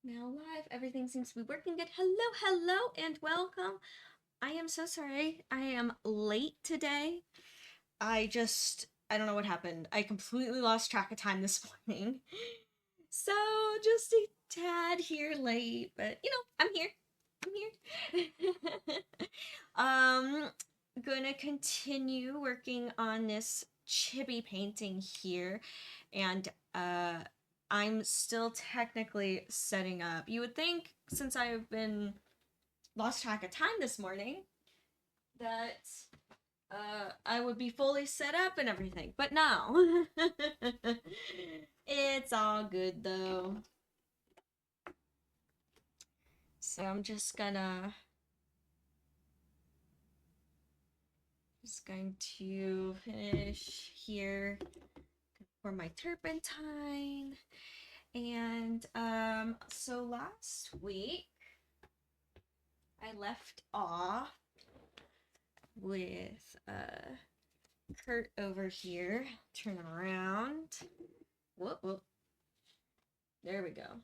Now live. Everything seems to be working good. Hello, hello, and welcome. I am so sorry. I am late today. I don't know what happened. I completely lost track of time this morning. So, just a tad here late, but I'm here. I'm here. um, gonna continue working on this chibi painting here, and I'm still technically setting up. You would think, since I've been lost track of time this morning, that I would be fully set up and everything, but no. It's all good though. So I'm just going to finish here for my turpentine. And so last week I left off with Kurt over here. Turn him around. Whoop whoop. There we go.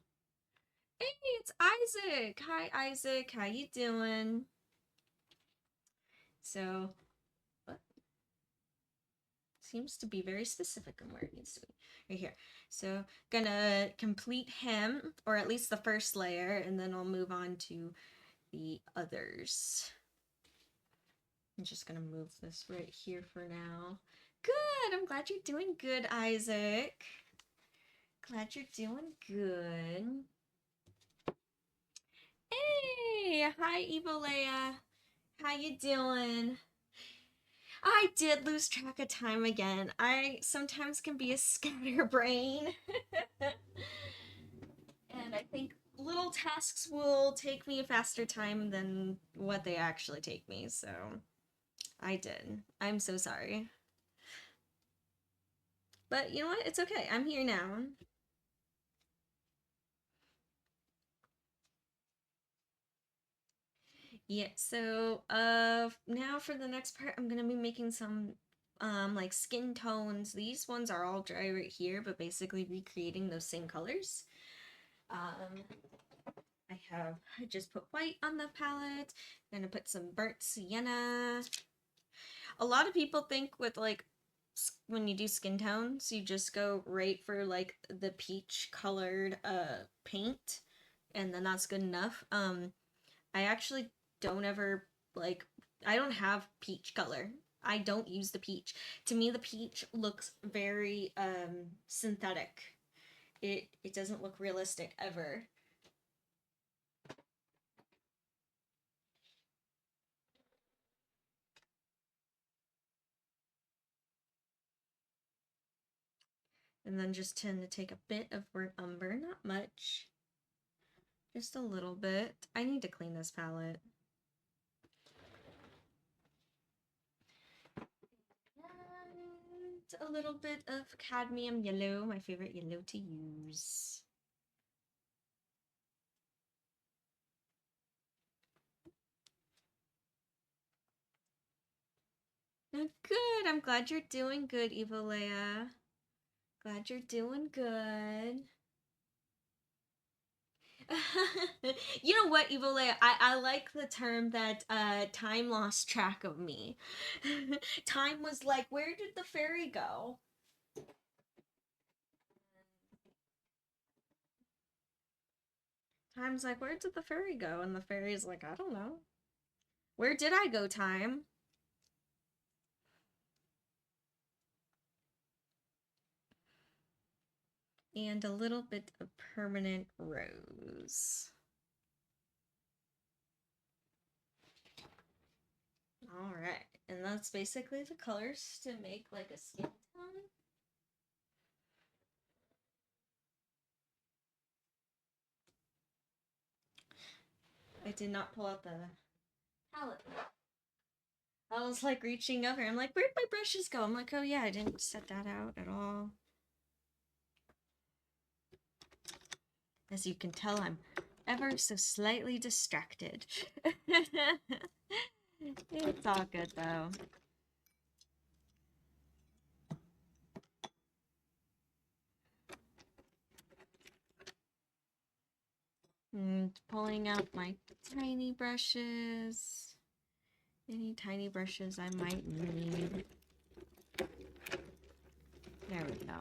Hey, it's Isaac. Hi Isaac, how you doing? So what? Seems to be very specific on where it needs to be. Right here. So gonna complete him, or at least the first layer, and then I'll move on to the others. I'm just gonna move this right here for now. Good. I'm glad you're doing good, Isaac. Glad you're doing good. Hey, hi Evolea. How you doing? I did lose track of time again. I sometimes can be a scatterbrain. And I think little tasks will take me a faster time than what they actually take me, so I did. I'm so sorry. But you know what? It's okay. I'm here now. Yeah, so now for the next part I'm gonna be making some like skin tones. These ones are all dry right here, but basically recreating those same colors. Um I just put white on the palette, gonna put some burnt sienna. A lot of people think with like when you do skin tones, you just go right for like the peach colored paint and then that's good enough. I actually don't ever like I don't have peach color. I don't use the peach. To me the peach looks very synthetic. It doesn't look realistic ever. And then just tend to take a bit of burnt umber, not much. Just a little bit. I need to clean this palette. And a little bit of cadmium yellow, my favorite yellow to use. Good. I'm glad you're doing good, Evolea. Glad you're doing good. You know what, Evolea? I like the term that time lost track of me. Time was like, where did the fairy go? Time's like, where did the fairy go? And the fairy's like, I don't know. Where did I go, time? And a little bit of permanent rose. All right, and that's basically the colors to make like a skin tone. I did not pull out the palette. I was like reaching over. I'm like, where'd my brushes go? I'm like, oh yeah, I didn't set that out at all. As you can tell, I'm ever so slightly distracted. It's all good though. Pulling out my tiny brushes. Any tiny brushes I might need. There we go.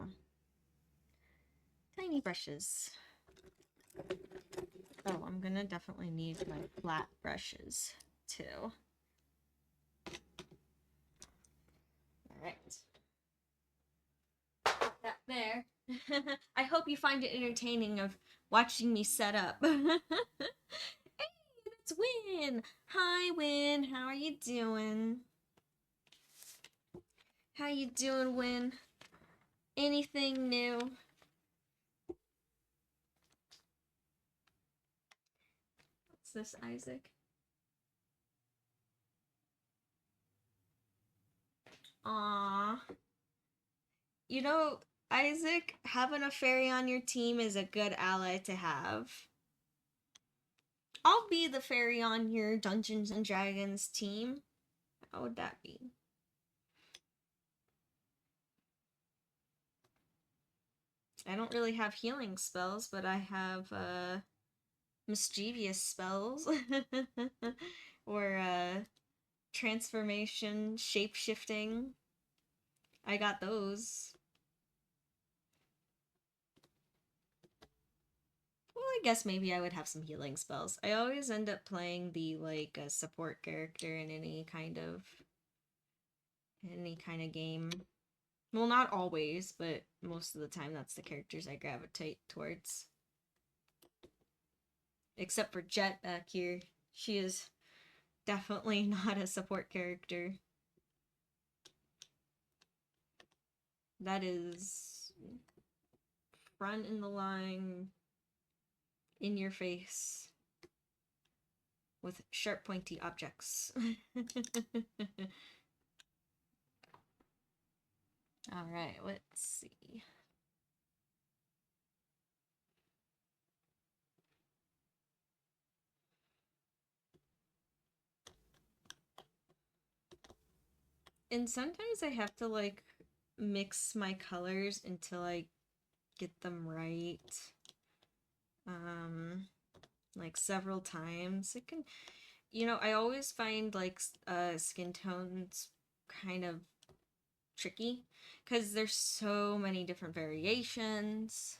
Tiny brushes. Oh, I'm gonna definitely need my flat brushes too. Alright. Put that there. I hope you find it entertaining of watching me set up. Hey, that's Win! Hi, Win. How are you doing? How you doing, Win? Anything new? What's this, Isaac? Aww. You know, Isaac, having a fairy on your team is a good ally to have. I'll be the fairy on your Dungeons and Dragons team. How would that be? I don't really have healing spells, but I have mischievous spells. Or transformation, shape-shifting. I got those. Well, I guess maybe I would have some healing spells. I always end up playing the like a support character in any kind of game. Well, not always, but most of the time that's the characters I gravitate towards. Except for Jet back here. She is definitely not a support character. That is front in the line, in your face, with sharp pointy objects. Alright, let's see. And sometimes I have to like mix my colors until I get them right. Like several times. It can, you know, I always find like skin tones kind of tricky because there's so many different variations.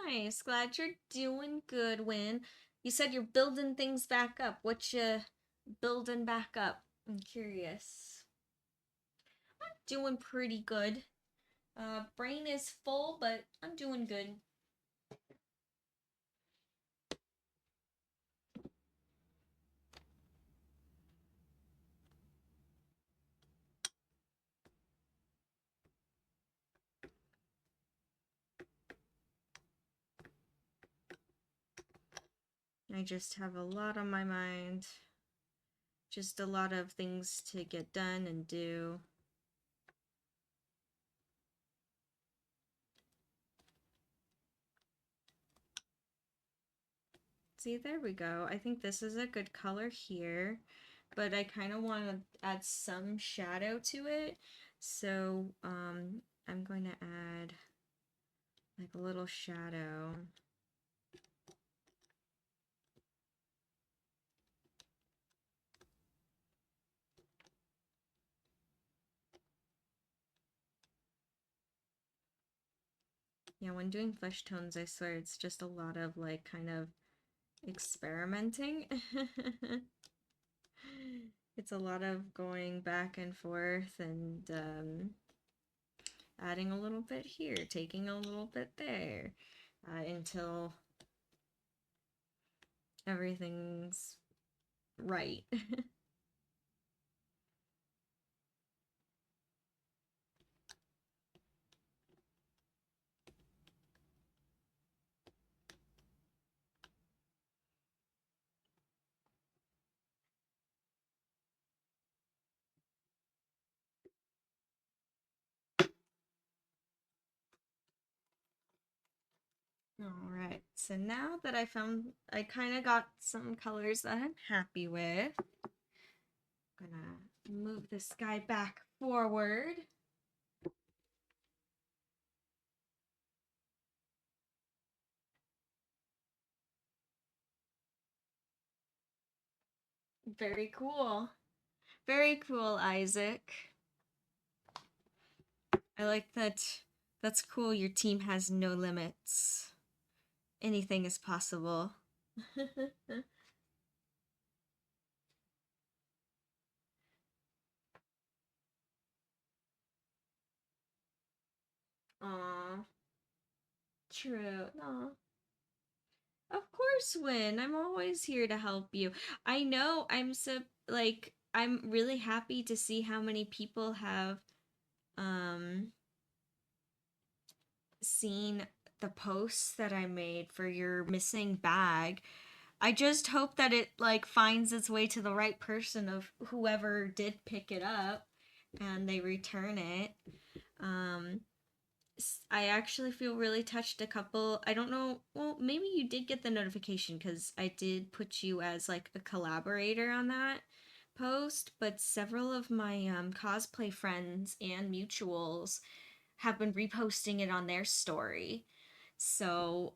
Nice. Glad you're doing good, Win. You said you're building things back up. What you building back up? I'm curious. I'm doing pretty good. Brain is full, but I'm doing good. I just have a lot on my mind. Just a lot of things to get done and do. See, there we go. I think this is a good color here, but I kind of want to add some shadow to it. So I'm going to add like a little shadow. Yeah, when doing flesh tones, I swear it's just a lot of like kind of experimenting. It's a lot of going back and forth and adding a little bit here, taking a little bit there, until everything's right. All right, so now that I kind of got some colors that I'm happy with, I'm gonna move this guy back forward. Very cool. Very cool, Isaac. I like that. That's cool. Your team has no limits. Anything is possible. Aw, true. Aw. Of course, Win. I'm always here to help you. I know I'm really happy to see how many people have um seen the posts that I made for your missing bag. I just hope that it like finds its way to the right person of whoever did pick it up and they return it. Um I actually feel really touched. A couple, I don't know, well, maybe you did get the notification because I did put you as like a collaborator on that post, but several of my cosplay friends and mutuals have been reposting it on their story. So,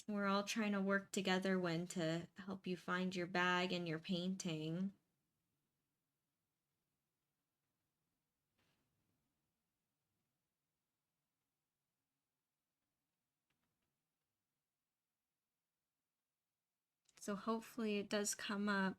we're all trying to work together when to help you find your bag and your painting. So hopefully it does come up.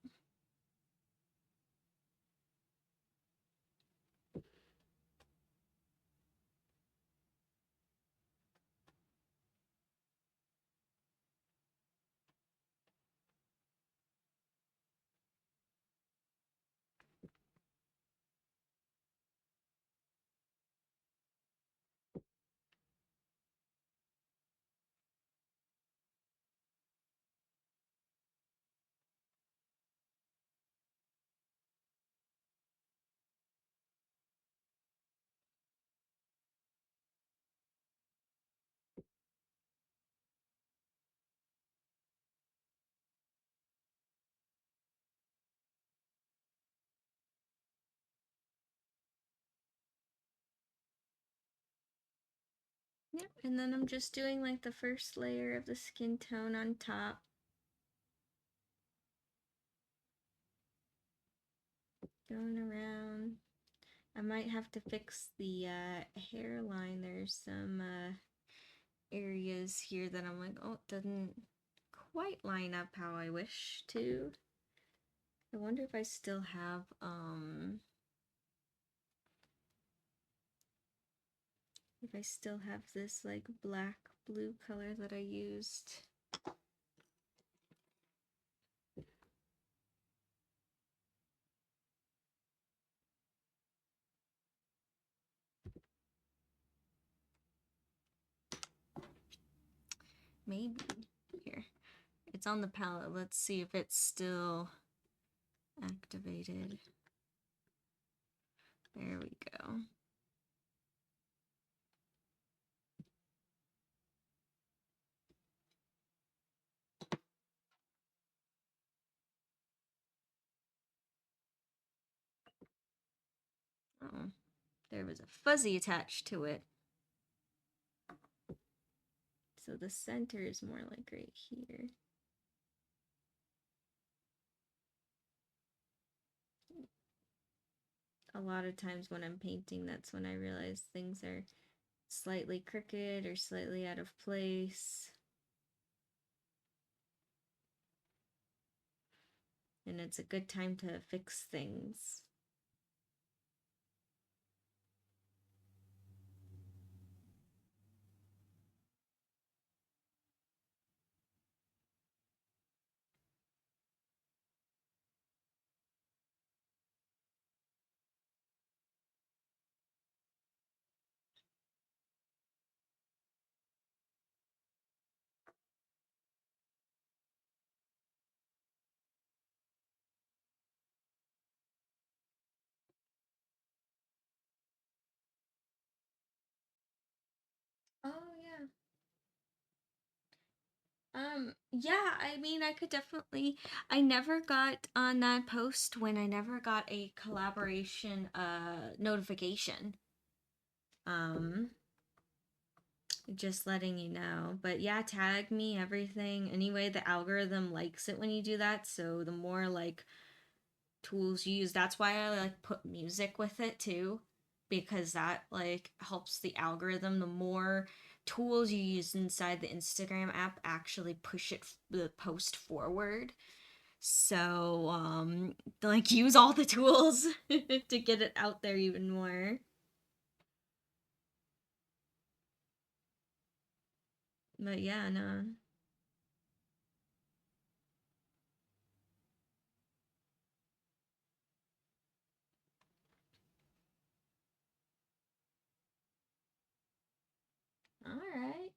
Yep, and then I'm just doing like the first layer of the skin tone on top. Going around. I might have to fix the hairline. There's some areas here that I'm like, oh, it doesn't quite line up how I wish to. I wonder if I still have this like black blue color that I used. Maybe here. It's on the palette. Let's see if it's still activated. There we go. Oh, there was a fuzzy attached to it. So the center is more like right here. A lot of times when I'm painting, that's when I realize things are slightly crooked or slightly out of place. And it's a good time to fix things. Yeah, I mean, I could definitely. I never got on that post when I never got a collaboration notification. Um, just letting you know. But yeah, tag me everything. Anyway, the algorithm likes it when you do that, so the more like tools you use, that's why I like put music with it too, because that like helps the algorithm. The more tools you use inside the Instagram app actually push the post forward. So like use all the tools to get it out there even more. But yeah, no. All right.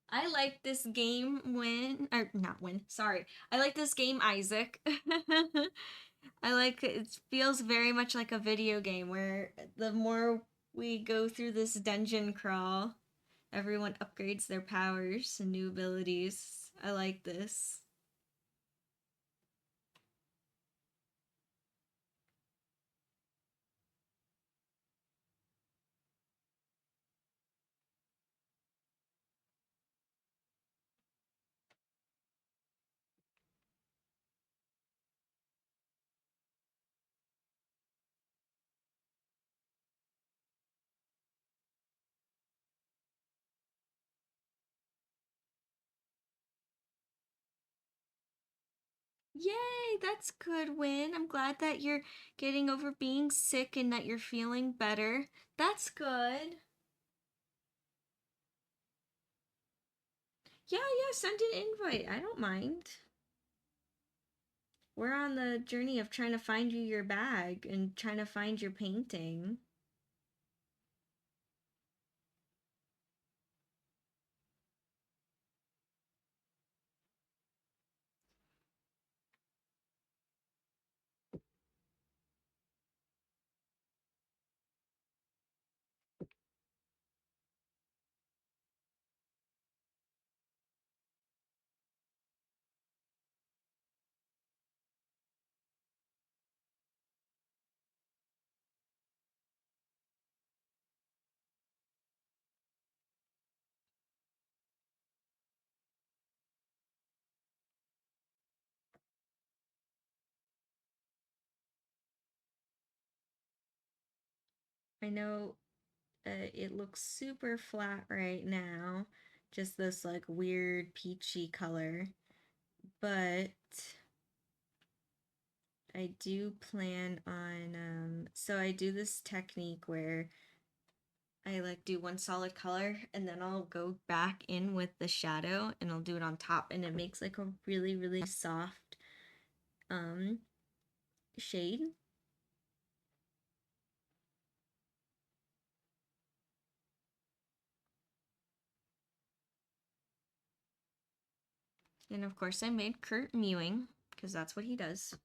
I like this game when, or not when, sorry. I like this game, Isaac. I like it feels very much like a video game where the more we go through this dungeon crawl, everyone upgrades their powers and new abilities. I like this. Yay, that's good win. I'm glad that you're getting over being sick and that you're feeling better. That's good. Yeah, yeah, send an invite. I don't mind. We're on the journey of trying to find you your bag and trying to find your painting. I know it looks super flat right now, just this like weird peachy color, but I do plan on so I do this technique where I like do one solid color and then I'll go back in with the shadow and I'll do it on top and it makes like a really really soft um shade. And of course I made Kurt mewing because that's what he does.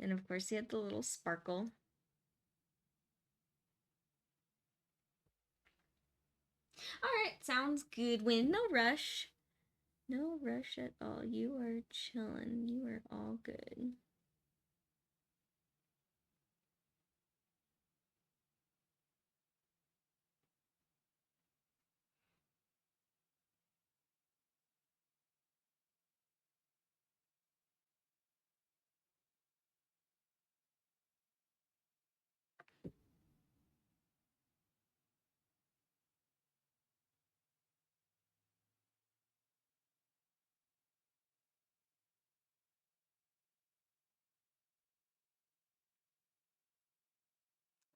And of course he had the little sparkle. All right, sounds good. Win, no rush. No rush at all. You are chilling. You are all good.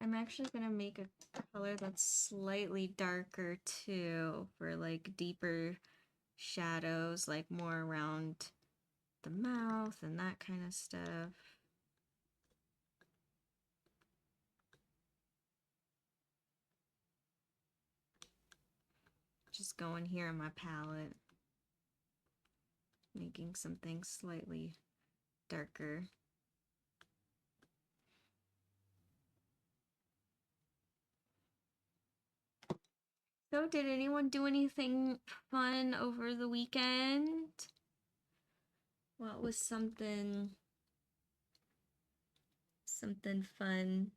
I'm actually gonna make a color that's slightly darker too for like deeper shadows, like more around the mouth and that kind of stuff. just going here on my palette, making something slightly darker. So, did anyone do anything fun over the weekend? What was something fun?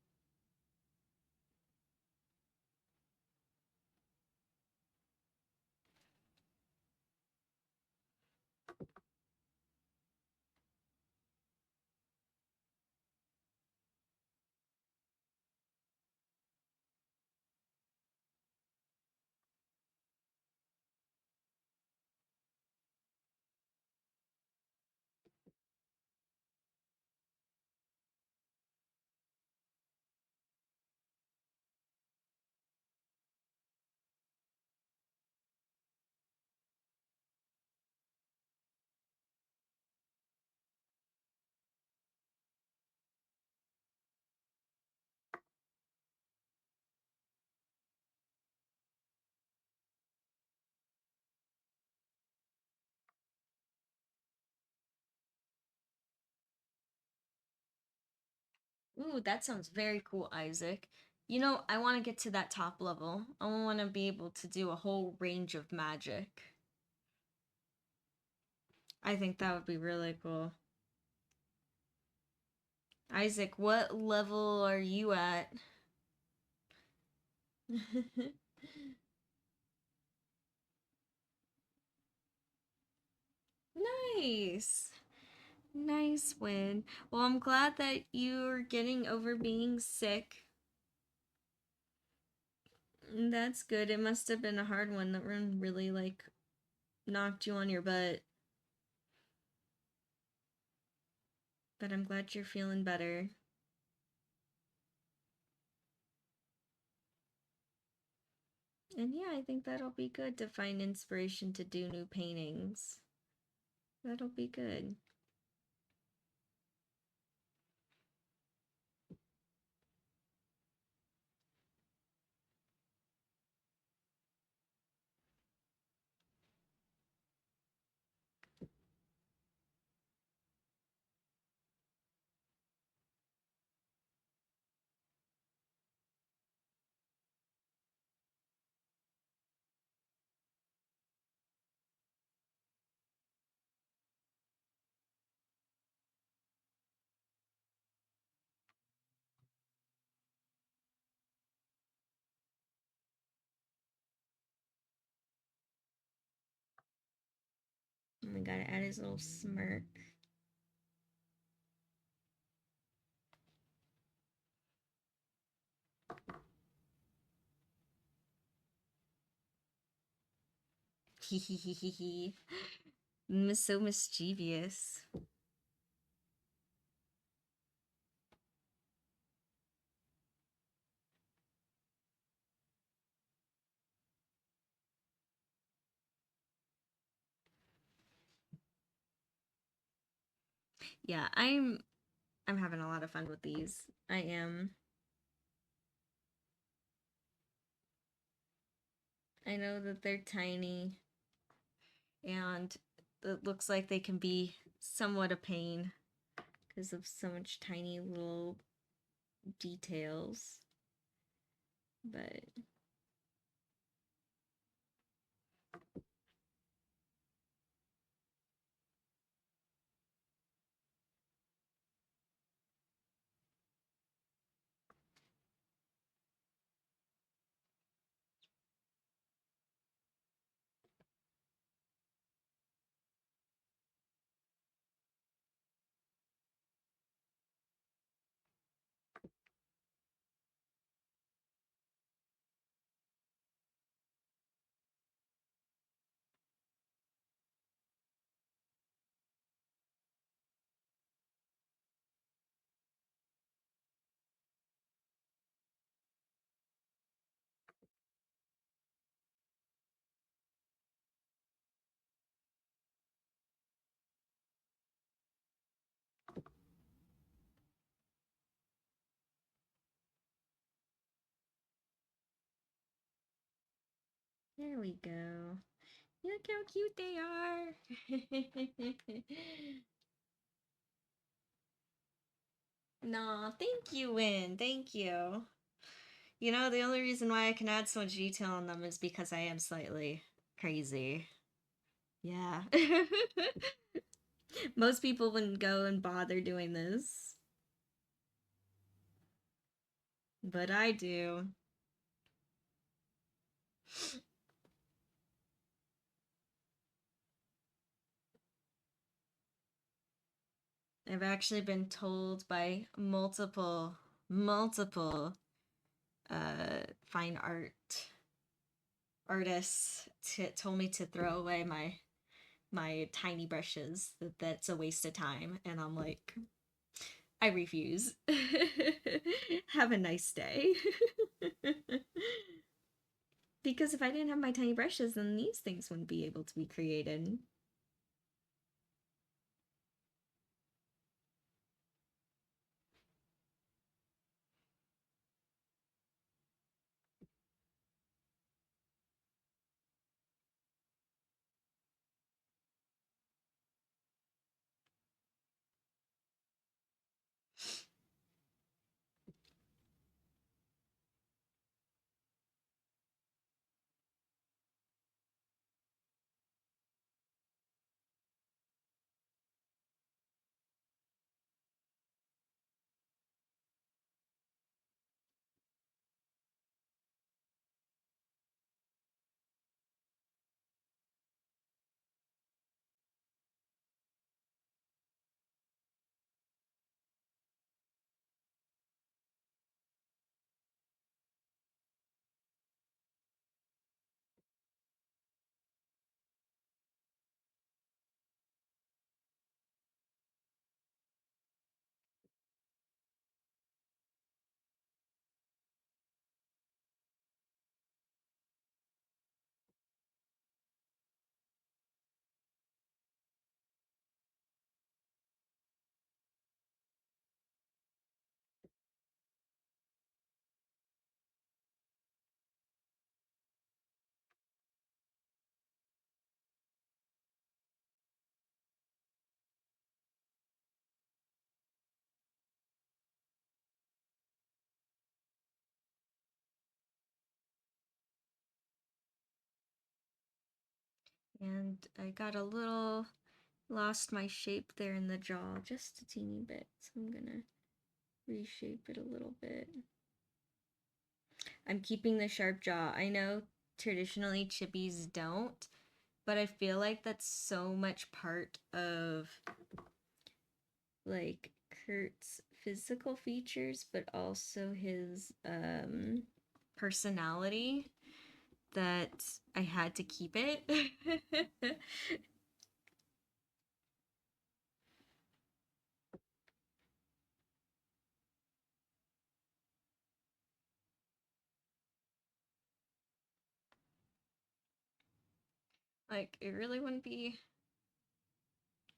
Ooh, that sounds very cool, Isaac. You know, I want to get to that top level. I want to be able to do a whole range of magic. I think that would be really cool. Isaac, what level are you at? Nice. Nice win. Well, I'm glad that you're getting over being sick. That's good. It must have been a hard one. That one really like knocked you on your butt. But I'm glad you're feeling better. And yeah, I think that'll be good to find inspiration to do new paintings. That'll be good. Oh my god, add his little smirk. Hehehehe. So mischievous. Yeah, I'm having a lot of fun with these. I am. I know that they're tiny and it looks like they can be somewhat a pain because of so much tiny little details. But There we go. Look how cute they are. No, thank you, Win. Thank you. You know, the only reason why I can add so much detail on them is because I am slightly crazy. Yeah. Most people wouldn't go and bother doing this, but I do. I've actually been told by multiple fine artists told me to throw away my tiny brushes, that's a waste of time, and I'm like, I refuse. Have a nice day. Because if I didn't have my tiny brushes, then these things wouldn't be able to be created. And I got a little lost my shape there in the jaw just a teeny bit, so I'm gonna reshape it a little bit. I'm keeping the sharp jaw. I know traditionally chippies don't, but I feel like that's so much part of like Kurt's physical features, but also his personality, that I had to keep it. Like it really wouldn't be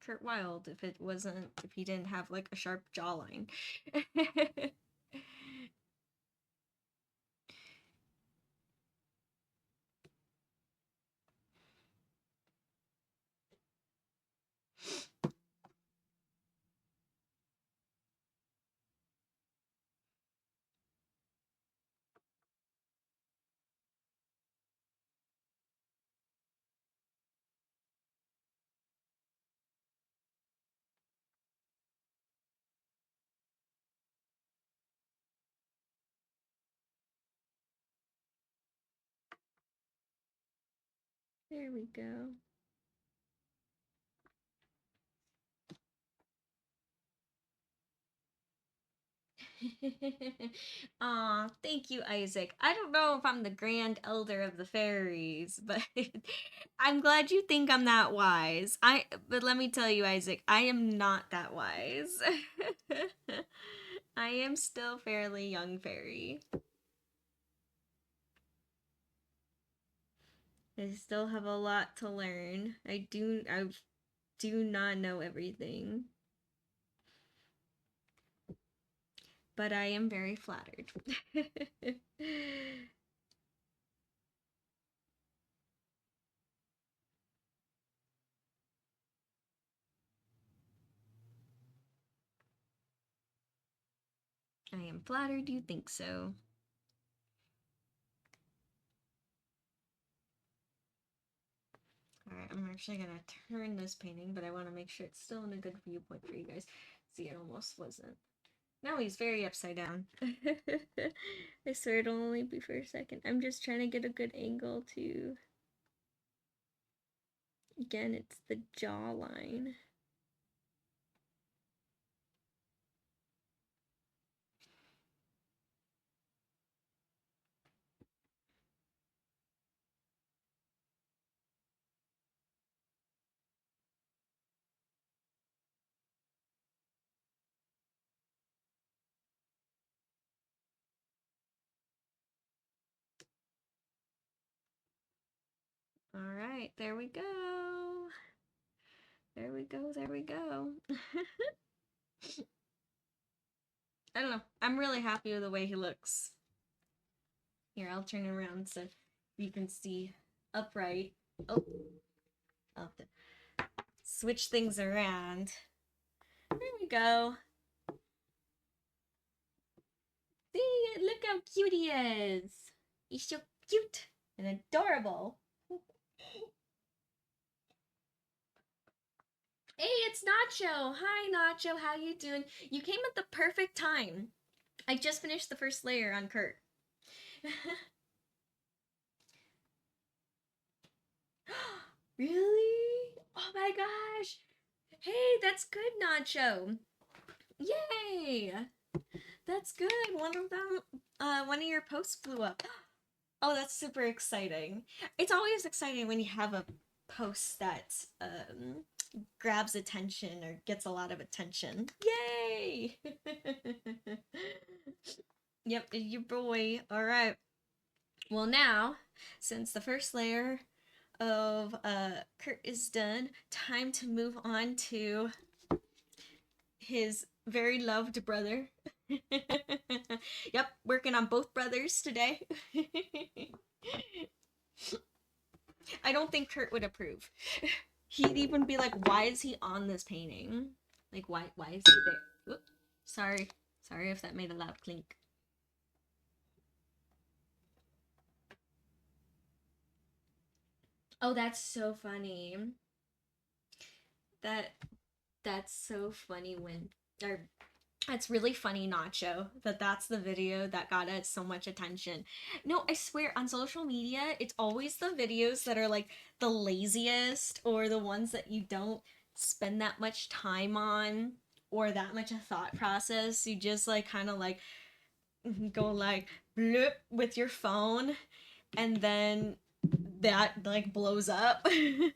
Kurt Wilde if it wasn't, if he didn't have like a sharp jawline. There we go. Aw, thank you, Isaac. I don't know if I'm the grand elder of the fairies, but I'm glad you think I'm that wise. But let me tell you, Isaac, I am not that wise. I am still fairly young fairy. I still have a lot to learn. I do not know everything, but I am very flattered. I am flattered you think so. Alright, I'm actually gonna turn this painting, but I want to make sure it's still in a good viewpoint for you guys. See, it almost wasn't. Now he's very upside down. I swear it'll only be for a second. I'm just trying to get a good angle to... Again, it's the jawline. Alright, there we go. There we go, there we go. I don't know. I'm really happy with the way he looks. Here, I'll turn it around so you can see upright. Oh, I'll have to switch things around. There we go. See, look how cute he is. He's so cute and adorable. Hey, it's Nacho. Hi, Nacho. How you doing? You came at the perfect time. I just finished the first layer on Kurt. Really? Oh my gosh. Hey, that's good, Nacho. Yay! That's good. One of them, one of your posts blew up. Oh, that's super exciting. It's always exciting when you have a post that grabs attention or gets a lot of attention. Yay! Yep, your boy. All right. Well, now, since the first layer of Kurt is done, time to move on to his very loved brother. Yep, working on both brothers today. I don't think Kurt would approve. He'd even be like, why is he on this painting? Like, why is he there? Oops, sorry if that made a loud clink. Oh, that's so funny. That's so funny when, or it's really funny, Nacho, that's the video that got us so much attention. No, I swear, on social media, it's always the videos that are like the laziest or the ones that you don't spend that much time on or that much a thought process. You just like kind of like go like bloop with your phone and then that like blows up. Gotta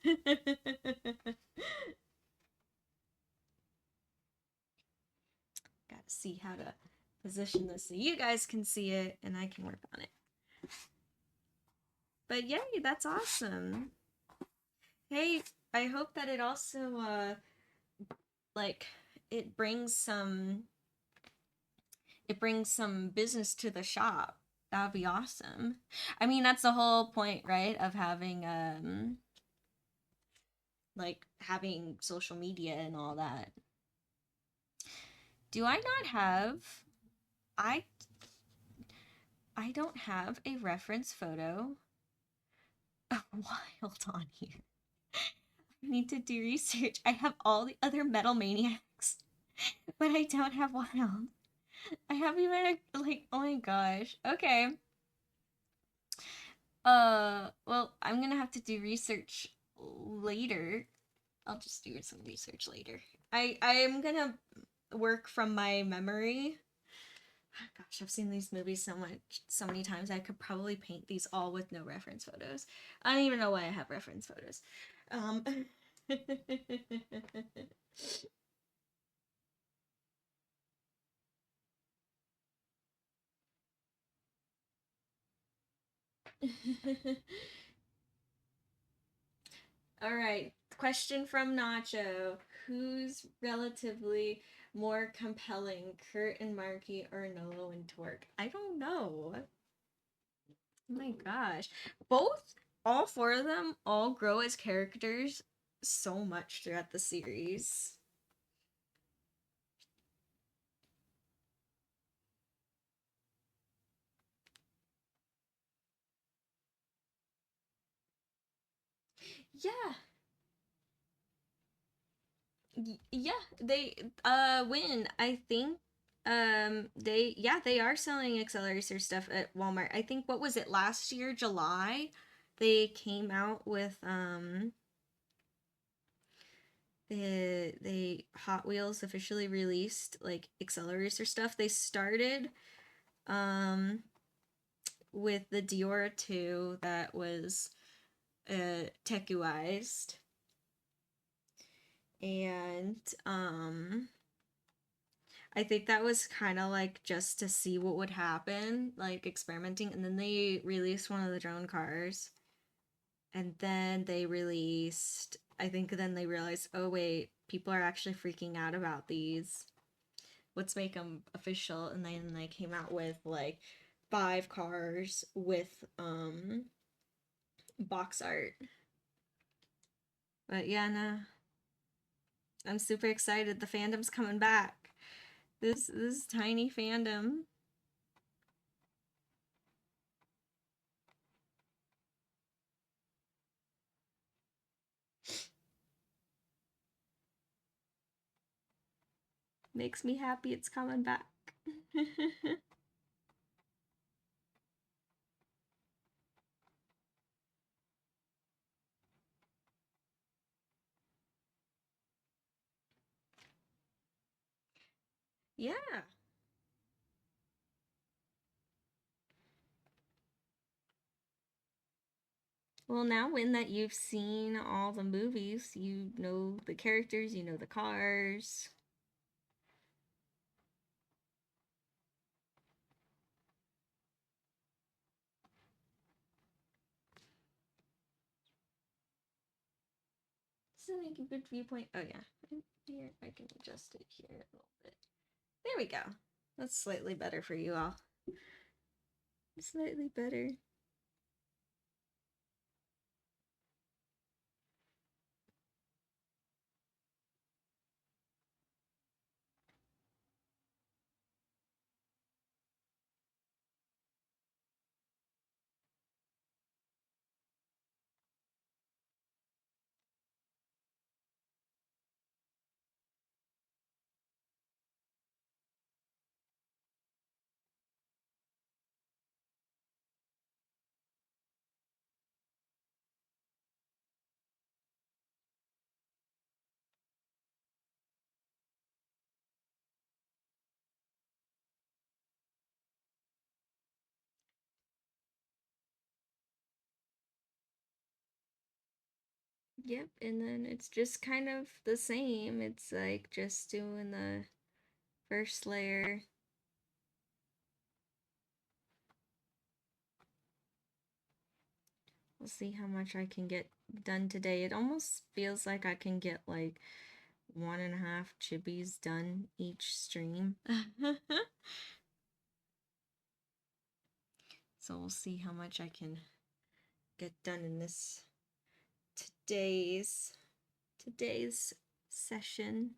see how to position this so you guys can see it and I can work on it. But yay, that's awesome. Hey, I hope that it also like it brings some business to the shop. That would be awesome. I mean, that's the whole point, right? Of having like having social media and all that. Do I not have I don't have a reference photo. Oh, hold on here. I need to do research. I have all the other Metal Maniacs, but I don't have Wild. I have even like, oh my gosh. Okay. Well, I'm gonna have to do research later. I'll just do some research later. I'm gonna work from my memory. Gosh, I've seen these movies so many times. I could probably paint these all with no reference photos. I don't even know why I have reference photos. All right, question from Nacho. Who's relatively more compelling, Kurt and Marky or Nolo and Torque? I don't know. Oh my gosh. All four of them, all grow as characters so much throughout the series. Yeah. Yeah, they when I think they yeah, they are selling Accelerator stuff at Walmart. I think what was it last year, July? They came out with they Hot Wheels officially released like Accelerator stuff. They started um with the Diora 2 that was techuized, and I think that was kind of like just to see what would happen, like experimenting. And then they released one of the drone cars. And then they released, I think then they realized, oh, wait, people are actually freaking out about these. Let's make them official. And then they came out with like 5 cars with box art. But yeah, no, I'm super excited. The fandom's coming back. This tiny fandom. Makes me happy it's coming back. Yeah. Well, now when that you've seen all the movies, you know the characters, you know the cars. Does it make a good viewpoint? Oh yeah. Here, I can adjust it here a little bit. There we go. That's slightly better for you all. Slightly better. Yep, and then it's just kind of the same. It's like just doing the first layer. We'll see how much I can get done today. It almost feels like I can get like 1.5 chibis done each stream. So we'll see how much I can get done in this today's session.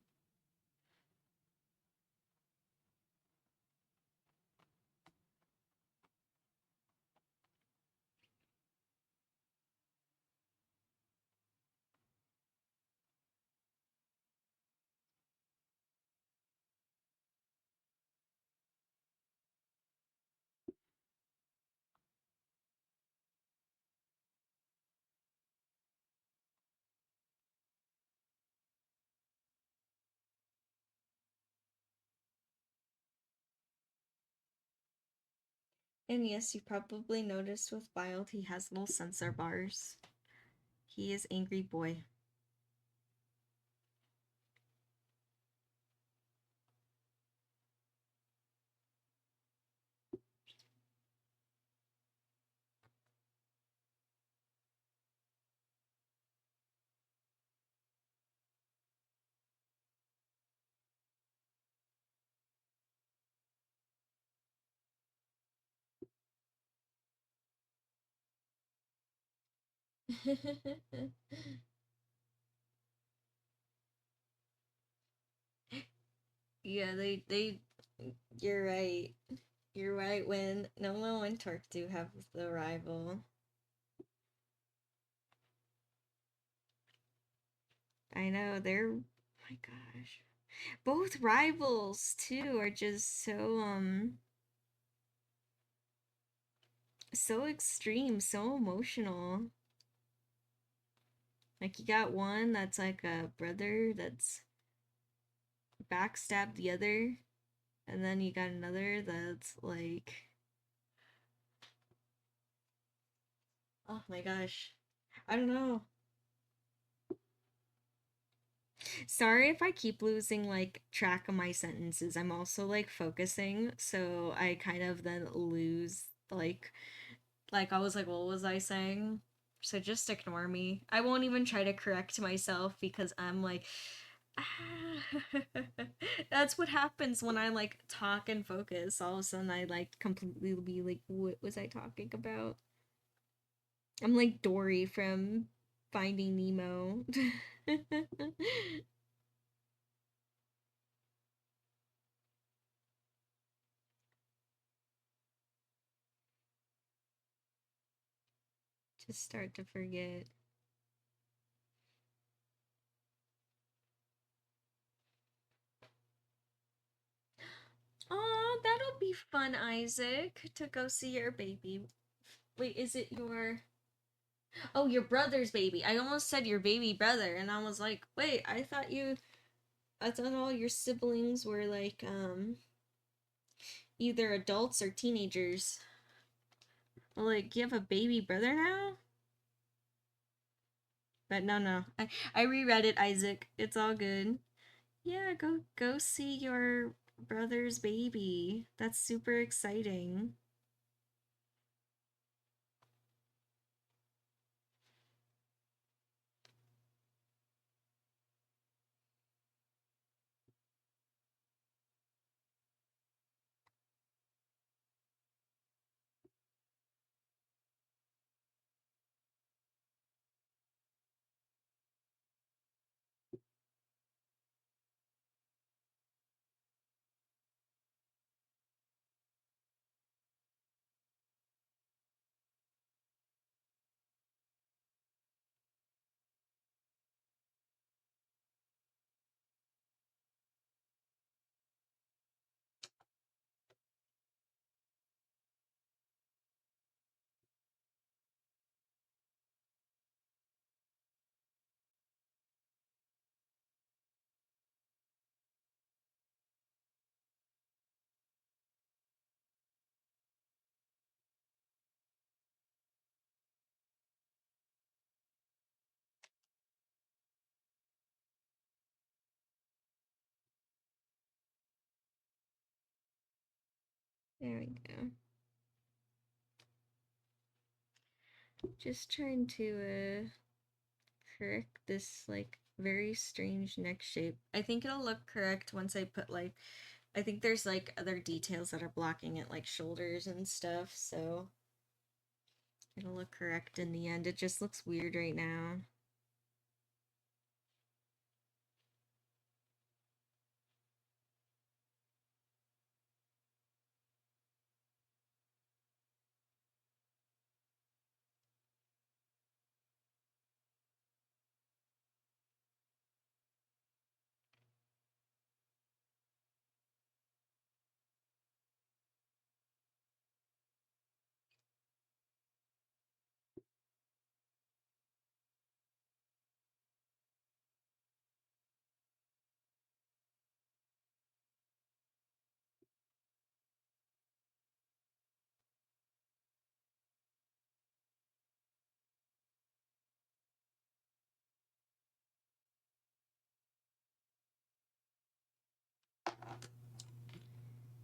And yes, you probably noticed with Wild he has little sensor bars. He is Angry Boy. Yeah, they you're right. You're right when Nolo and Torque do have the rival. I know they're, oh my gosh. Both rivals too are just so extreme, so emotional. Like you got one that's like a brother that's backstabbed the other, and then you got another that's like, oh my gosh. I don't know. Sorry if I keep losing like track of my sentences. I'm also like focusing, so I kind of then lose like I was like, what was I saying? So just ignore me. I won't even try to correct myself because I'm like that's what happens when I like talk and focus. All of a sudden I like completely be like, what was I talking about? I'm like Dory from Finding Nemo. Just start to forget. Oh, that'll be fun, Isaac, to go see your baby. Wait, is it your. Oh, your brother's baby. I almost said your baby brother, and I was like, wait, I thought you. I thought all your siblings were like, either adults or teenagers. Like, you have a baby brother now? But no, no. I reread it, Isaac. It's all good. Yeah, go see your brother's baby. That's super exciting. There we go. Just trying to correct this like very strange neck shape. I think it'll look correct once I put like I think there's like other details that are blocking it like shoulders and stuff, so it'll look correct in the end. It just looks weird right now.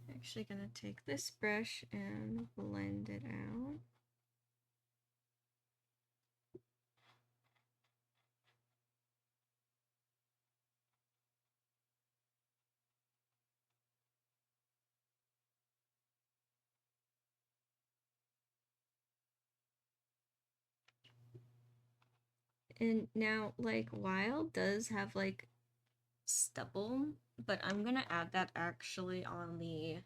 Actually gonna take this brush and blend it out. And now like Wild does have like stubble, but I'm gonna add that actually on the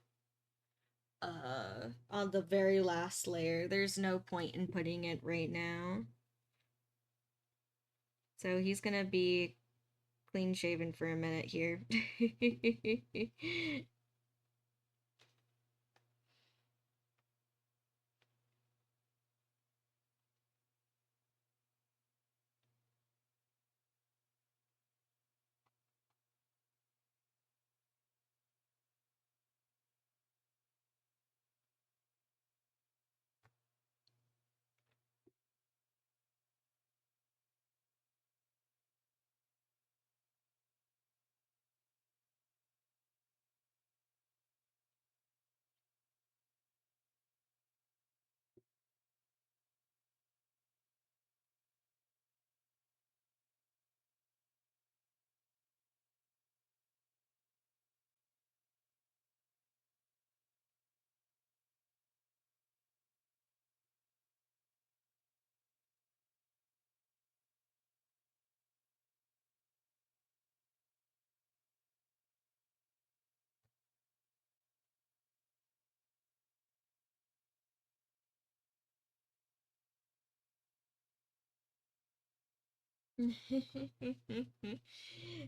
very last layer. There's no point in putting it right now. So he's gonna be clean shaven for a minute here.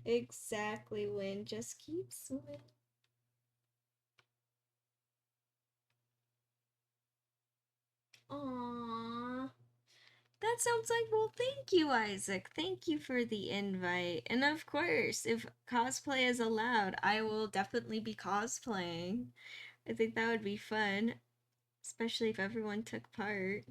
Exactly, Win. Just keep swimming. Aww. That sounds like, well, thank you, Isaac. Thank you for the invite. And of course, if cosplay is allowed, I will definitely be cosplaying. I think that would be fun, especially if everyone took part.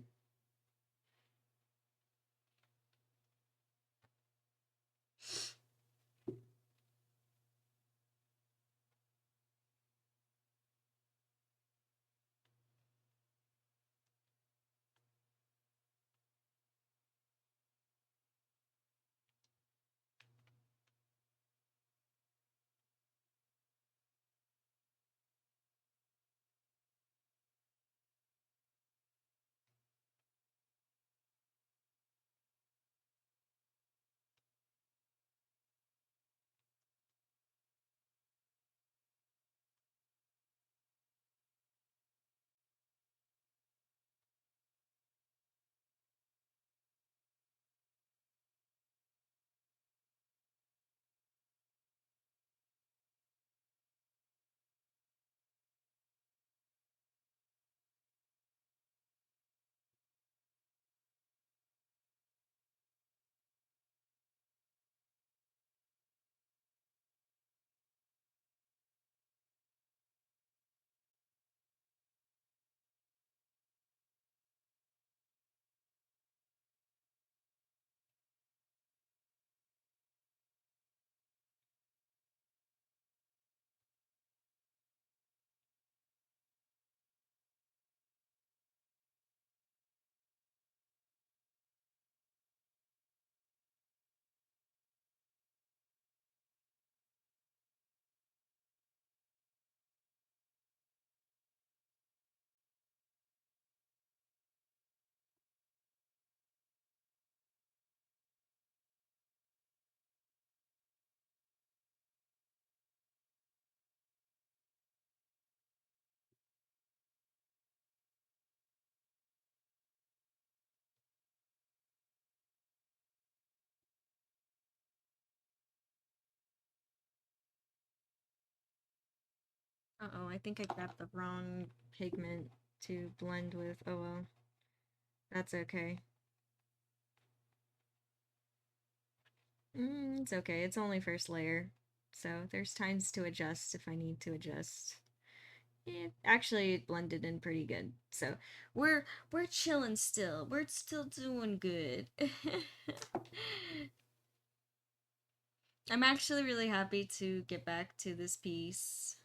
Uh-oh, I think I grabbed the wrong pigment to blend with. Oh well, that's okay. It's okay, it's only first layer. So there's times to adjust if I need to adjust. It actually blended in pretty good. So we're chilling still. We're still doing good. I'm actually really happy to get back to this piece.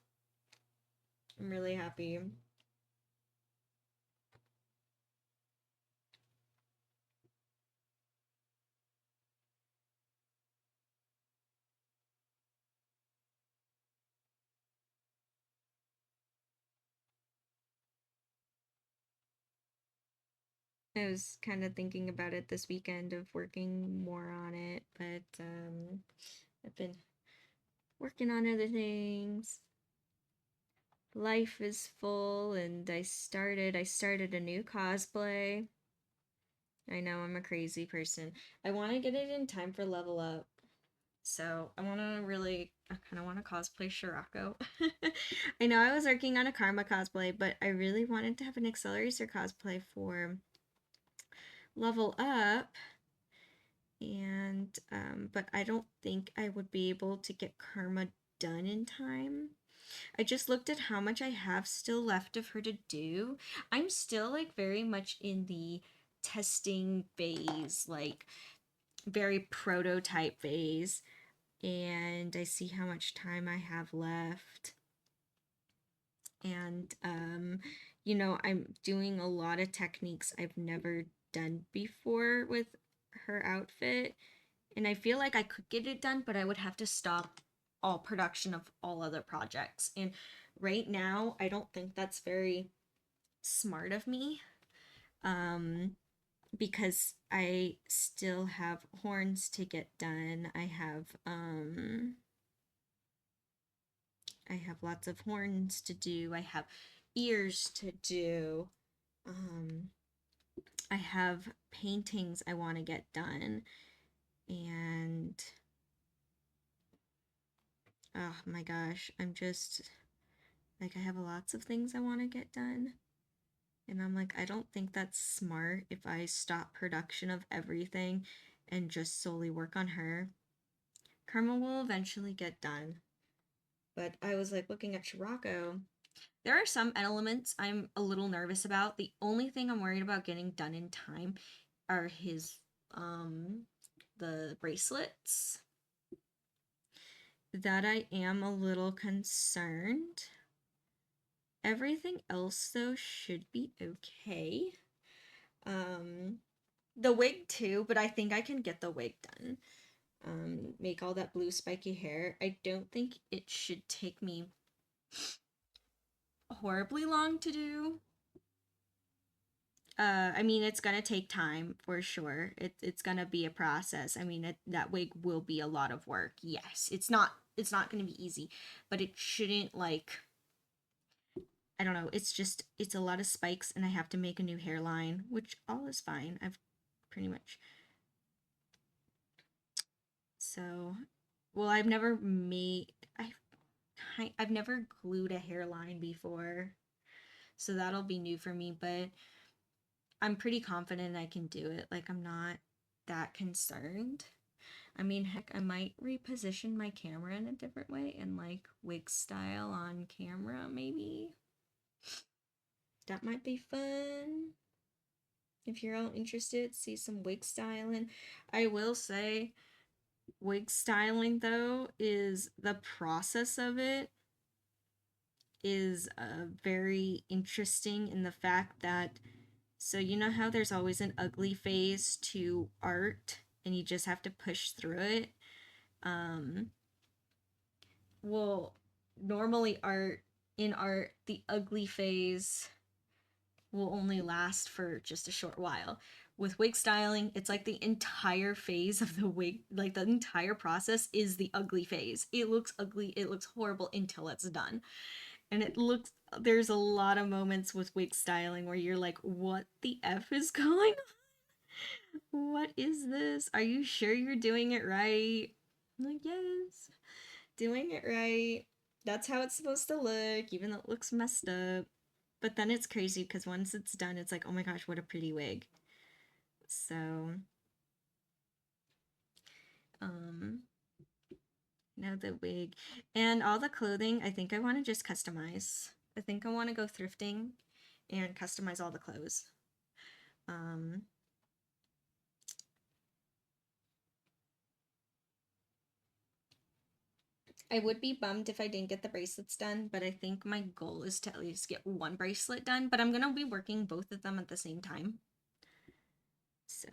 I'm really happy. I was kind of thinking about it this weekend of working more on it, but I've been working on other things. Life is full and I started a new cosplay. I know I'm a crazy person. I want to get it in time for level up. So I kind of want to cosplay Shirako. I know I was working on a Karma cosplay, but I really wanted to have an Accelerator cosplay for Level Up. And, but I don't think I would be able to get Karma done in time. I just looked at how much I have still left of her to do. I'm still like very much in the testing phase, like very prototype phase, and I see how much time I have left. And you know, I'm doing a lot of techniques I've never done before with her outfit, and I feel like I could get it done, but I would have to stop all production of all other projects. And right now, I don't think that's very smart of me. Um, because I still have horns to get done. I have lots of horns to do. I have ears to do. Um I have paintings I want to get done, and oh my gosh, I'm just like I have lots of things I want to get done. And I'm like, I don't think that's smart if I stop production of everything and just solely work on her. Karma will eventually get done. But I was like looking at Shirako. There are some elements I'm a little nervous about. The only thing I'm worried about getting done in time are his the bracelets. That I am a little concerned. Everything else though should be okay. Um the wig too, but I think I can get the wig done. Make all that blue spiky hair. I don't think it should take me horribly long to do. I mean, it's gonna take time for sure. It's gonna be a process. I mean, that wig will be a lot of work. Yes, it's not gonna be easy, but it shouldn't like I don't know. It's a lot of spikes, and I have to make a new hairline, which all is fine. I've pretty much so well. I've never glued a hairline before, so that'll be new for me. But I'm pretty confident I can do it. Like, I'm not that concerned. I mean, heck, I might reposition my camera in a different way and like wig style on camera, maybe. That might be fun. If you're all interested, see some wig styling. I will say, wig styling though, is the process of it is very interesting in the fact that so you know how there's always an ugly phase to art and you just have to push through it. Um, well, normally art, the ugly phase will only last for just a short while. With wig styling, it's like the entire phase of the wig, like the entire process is the ugly phase. It looks ugly, it looks horrible until it's done. And there's a lot of moments with wig styling where you're like, what the F is going on? What is this? Are you sure you're doing it right? I'm like, yes, doing it right. That's how it's supposed to look, even though it looks messed up. But then it's crazy because once it's done, it's like, oh my gosh, what a pretty wig. So, um, now the wig and all the clothing, I think I want to just customize. I think I want to go thrifting and customize all the clothes. Um, I would be bummed if I didn't get the bracelets done, but I think my goal is to at least get one bracelet done. But I'm going to be working both of them at the same time. So,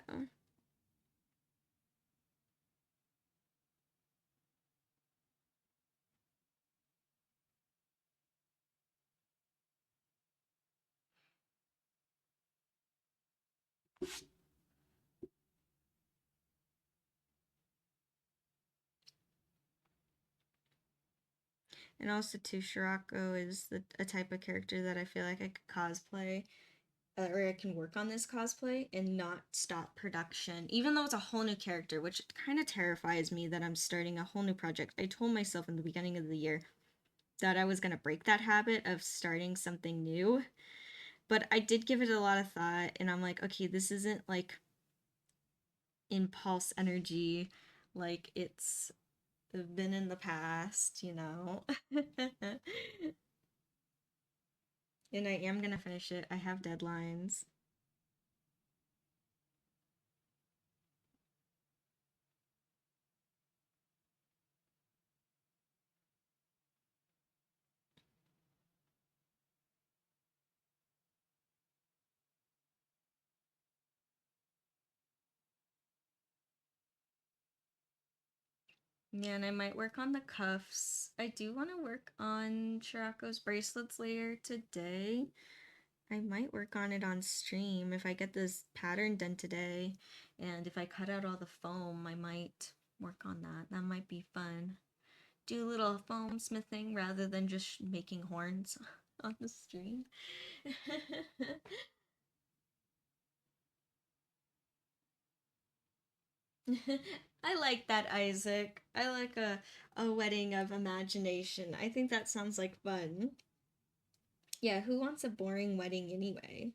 and also too, Shirako is a type of character that I feel like I could cosplay. or I can work on this cosplay and not stop production, even though it's a whole new character, which kind of terrifies me that I'm starting a whole new project. I told myself in the beginning of the year that I was going to break that habit of starting something new, but I did give it a lot of thought, and I'm like, okay, this isn't like impulse energy like it's been in the past, you know? And I am gonna finish it. I have deadlines. Yeah, and I might work on the cuffs. I do want to work on Shirako's bracelets later today. I might work on it on stream if I get this pattern done today. And if I cut out all the foam, I might work on that. That might be fun. Do a little foam smithing rather than just making horns on the stream. I like that, Isaac. I like a wedding of imagination. I think that sounds like fun. Yeah, who wants a boring wedding anyway?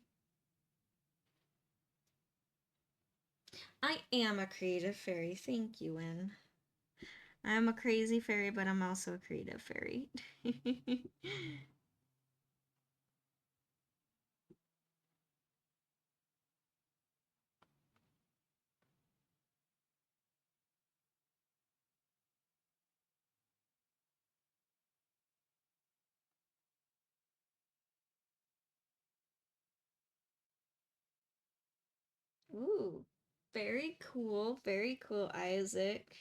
I am a creative fairy. Thank you, Win. I am a crazy fairy, but I'm also a creative fairy. Ooh, very cool, Isaac.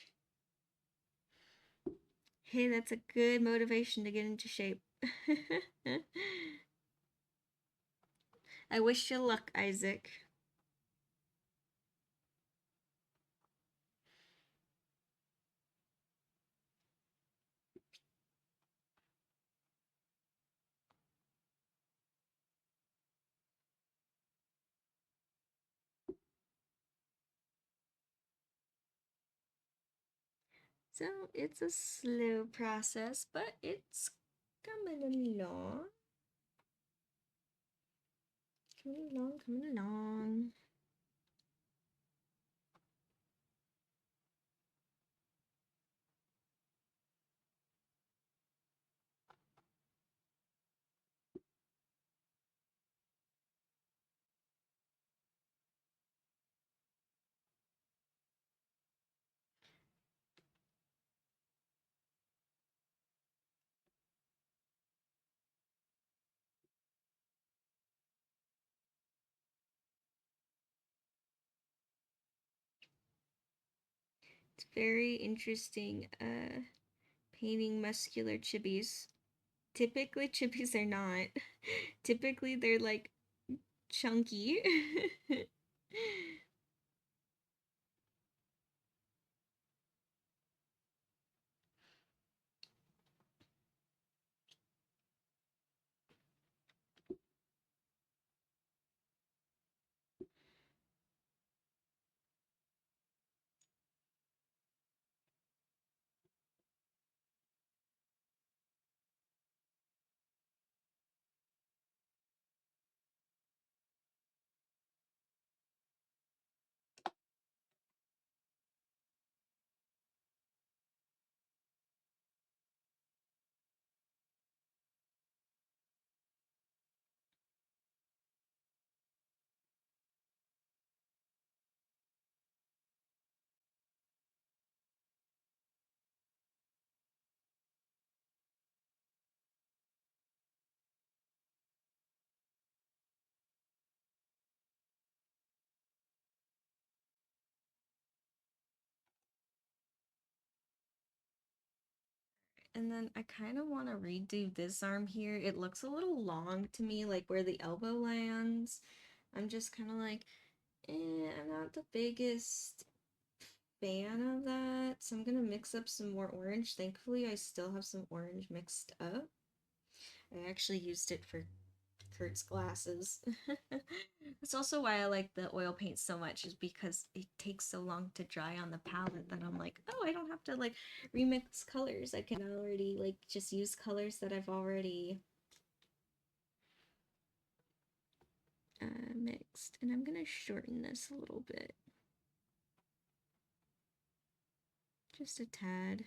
Hey, that's a good motivation to get into shape. I wish you luck, Isaac. So it's a slow process, but it's coming along. Coming along, coming along. It's very interesting painting muscular chibis. Typically chibis are not. Typically they're like chunky. And then I kind of want to redo this arm here. It looks a little long to me, like where the elbow lands. I'm just kind of like, I'm not the biggest fan of that. So I'm gonna mix up some more orange. Thankfully, I still have some orange mixed up. I actually used it for Kurt's glasses. That's also why I like the oil paint so much, is because it takes so long to dry on the palette that I'm like, oh, I don't have to like remix colors. I can already like just use colors that I've already mixed. And I'm gonna shorten this a little bit. Just a tad.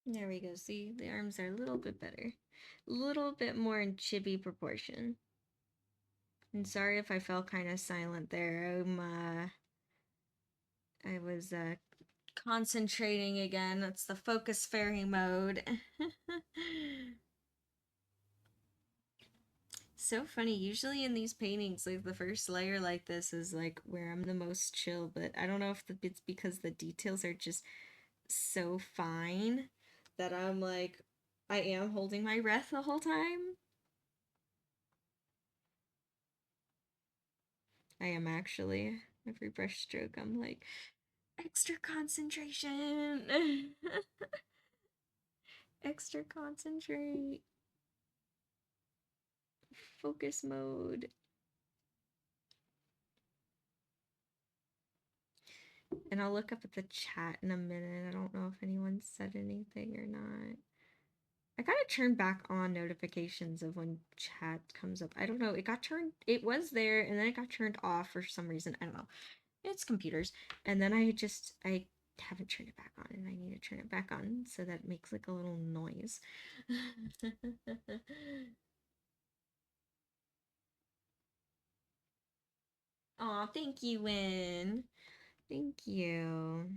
There we go. See, the arms are a little bit better. A little bit more in chibi proportion. And sorry if I felt kind of silent there. I was concentrating again. That's the focus fairy mode. So funny. Usually in these paintings, like the first layer like this is like where I'm the most chill, but I don't know if it's because the details are just so fine that I'm like, I am holding my breath the whole time. I am actually. Every brush stroke, I'm like, extra concentration. Extra concentrate. Focus mode. And I'll look up at the chat in a minute. I don't know if anyone said anything or not. I gotta turn back on notifications of when chat comes up. I don't know. It was there and then it got turned off for some reason. I don't know. It's computers. And then I haven't turned it back on and I need to turn it back on so that it makes like a little noise. Aw, thank you, Win. Thank you.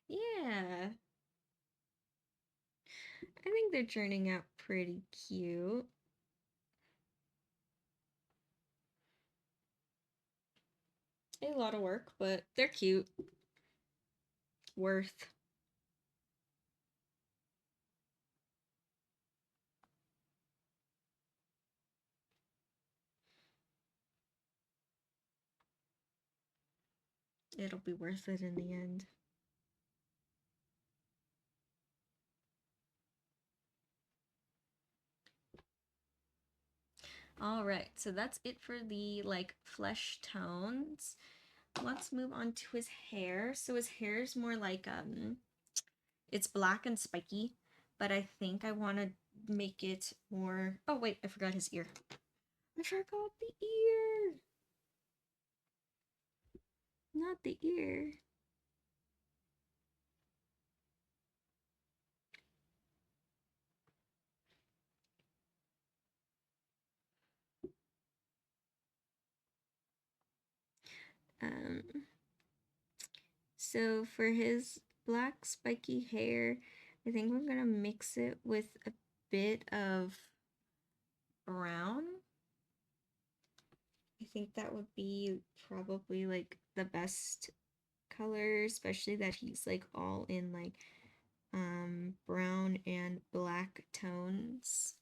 Yeah. I think they're turning out pretty cute. A lot of work, but they're cute. Worth. It'll be worth it in the end. All right, so that's it for the like flesh tones. Let's move on to his hair. So his hair is more like it's black and spiky, but I think I want to make it more. Oh wait, I forgot his ear. I forgot the ear. Not the ear. Um, so for his black spiky hair, I think we're gonna mix it with a bit of brown. I think that would be probably like the best color, especially that he's like all in like brown and black tones.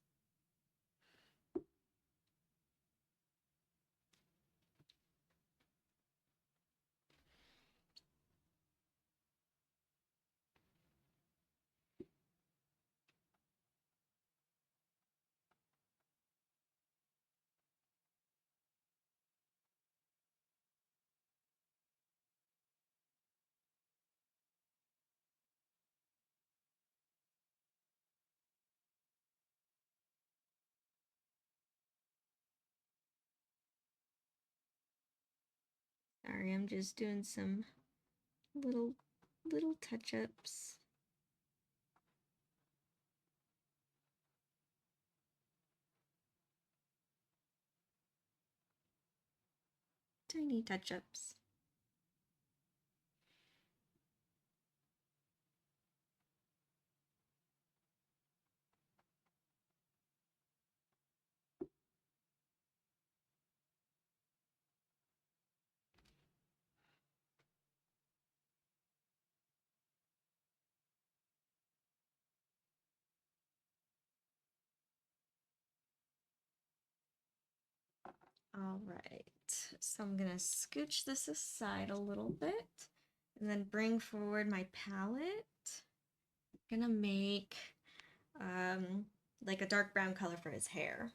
Sorry, I'm just doing some little touch-ups. Tiny touch-ups. All right, so I'm gonna scooch this aside a little bit and then bring forward my palette. I'm gonna make like a dark brown color for his hair.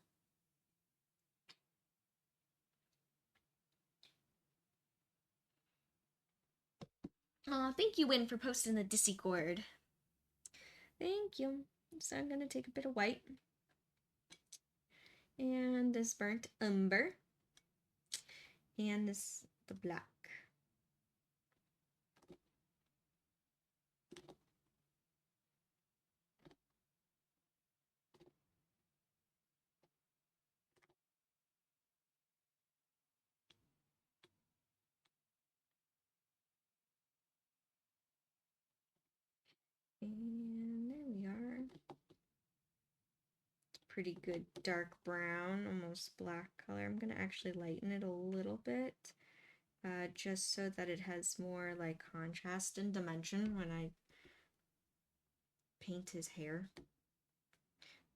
Thank you, Win, for posting the Discord. Thank you. So I'm gonna take a bit of white and this burnt umber and the black. And there we are. Pretty good dark brown, almost black color. I'm gonna actually lighten it a little bit, just so that it has more like contrast and dimension when I paint his hair.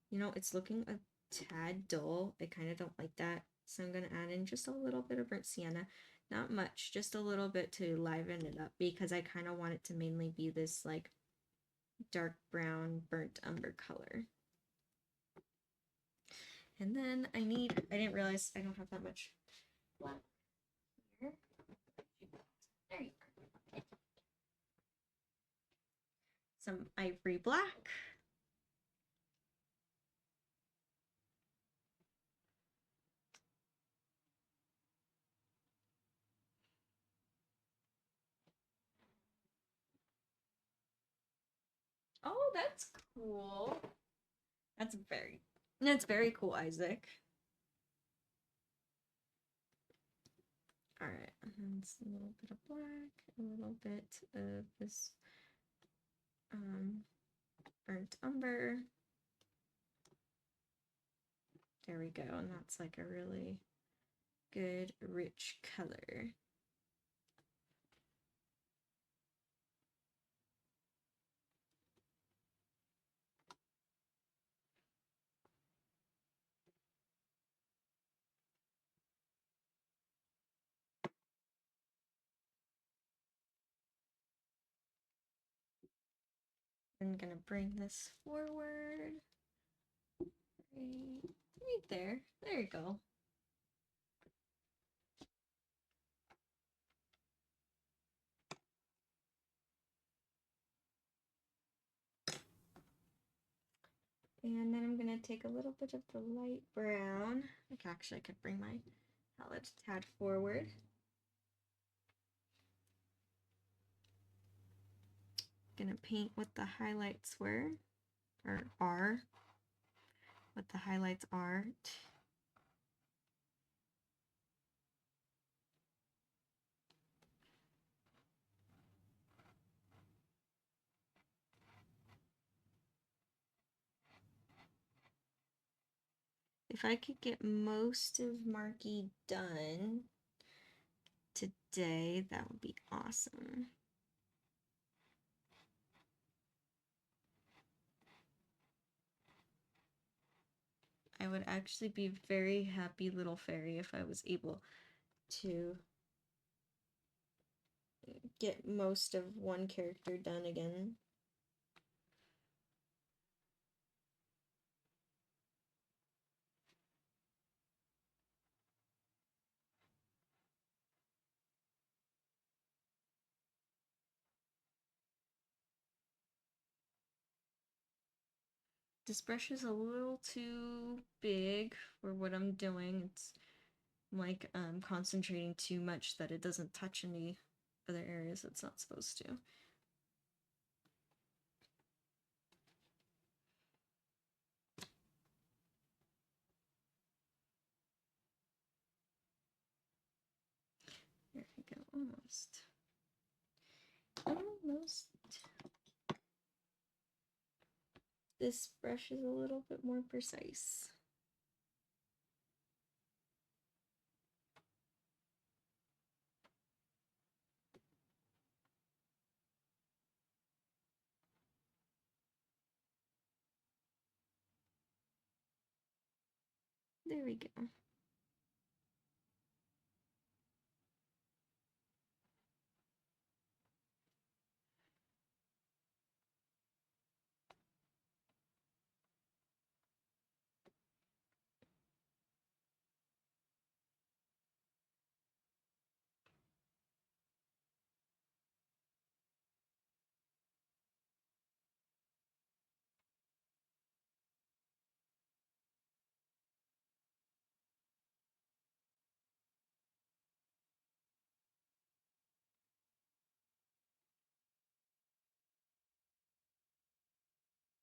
You know, it's looking a tad dull. I kind of don't like that. So I'm gonna add in just a little bit of burnt sienna. Not much, just a little bit to liven it up because I kind of want it to mainly be this like dark brown burnt umber color. And then I didn't realize I don't have that much black here. There you go. Some ivory black. Oh, that's cool. That's very cool, Isaac. All right, and then it's a little bit of black, a little bit of this burnt umber. There we go, and that's like a really good, rich color. I'm gonna bring this forward. Right there. There you go. And then I'm gonna take a little bit of the light brown. Like actually I could bring my palette a tad forward. Gonna paint what the highlights were, or are, what the highlights are. If I could get most of Marky done today, that would be awesome. I would actually be very happy little fairy if I was able to get most of one character done again. This brush is a little too big for what I'm doing. It's like concentrating too much that it doesn't touch any other areas it's not supposed to. There we go, almost. Almost. This brush is a little bit more precise. There we go.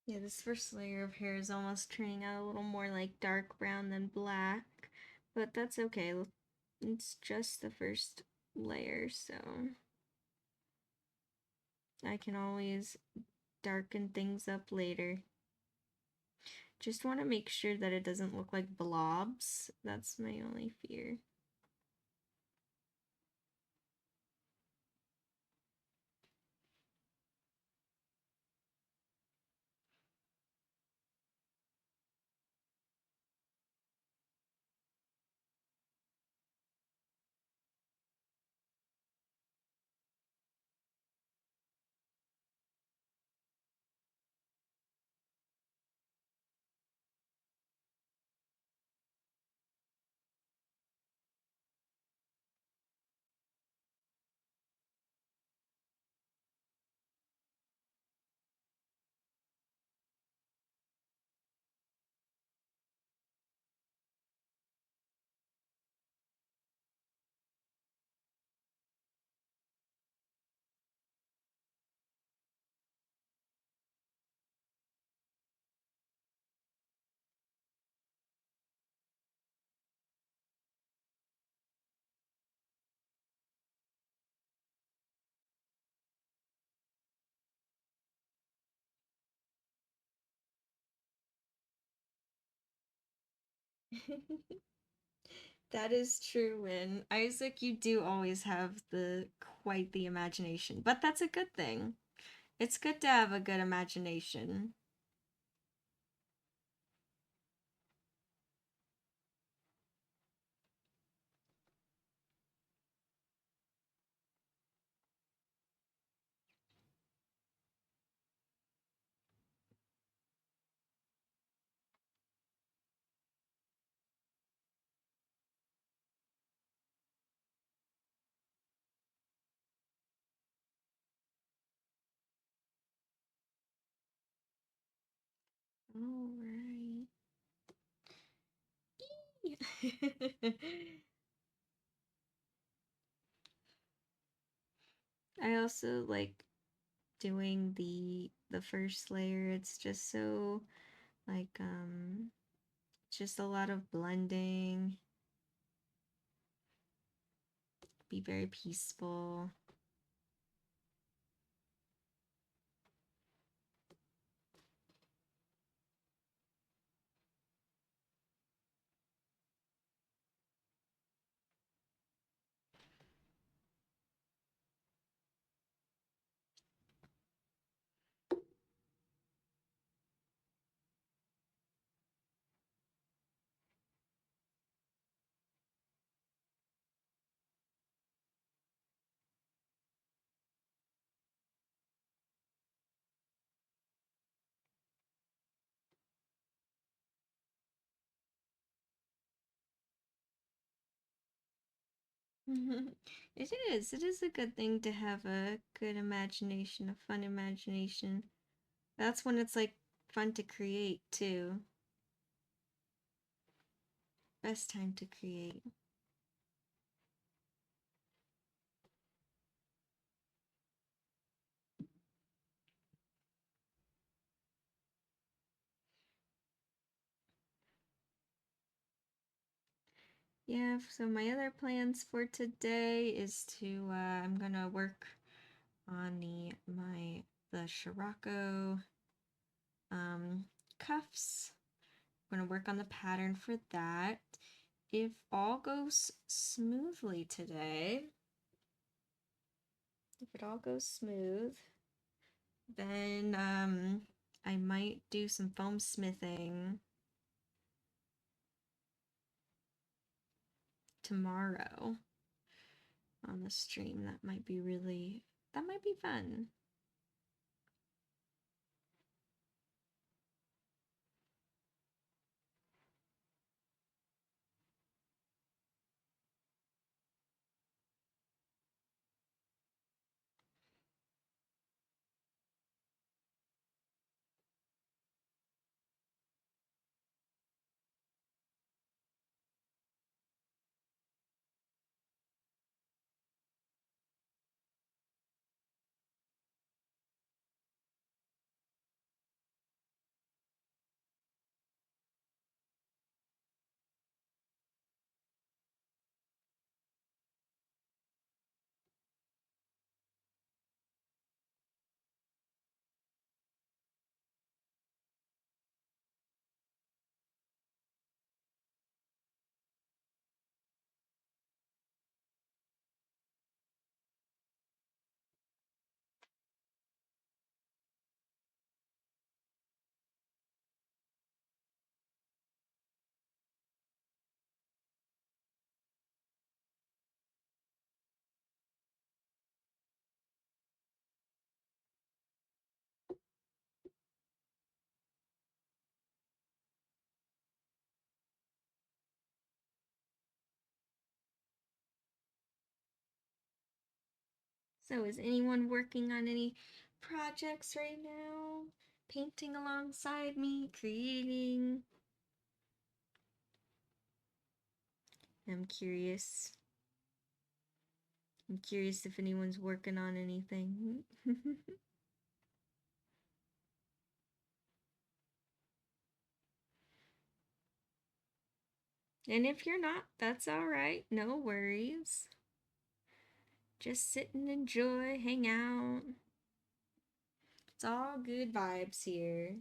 Yeah, this first layer of hair is almost turning out a little more like dark brown than black, but that's okay. It's just the first layer, so I can always darken things up later. Just want to make sure that it doesn't look like blobs. That's my only fear. That is true, Win. Isaac, you do always have quite the imagination, but that's a good thing. It's good to have a good imagination. All right. I also like doing the first layer. It's just so like just a lot of blending. Be very peaceful. It is. It is a good thing to have a good imagination, a fun imagination. That's when it's like fun to create too. Best time to create. Yeah, so my other plans for today is to I'm gonna work on the Scirocco um cuffs. I'm gonna work on the pattern for that. If all goes smoothly today, if it all goes smooth, then I might do some foam smithing tomorrow on the stream. That might be fun. So is anyone working on any projects right now? Painting alongside me, creating? I'm curious. I'm curious if anyone's working on anything. And if you're not, that's all right. No worries. Just sit and enjoy, hang out. It's all good vibes here.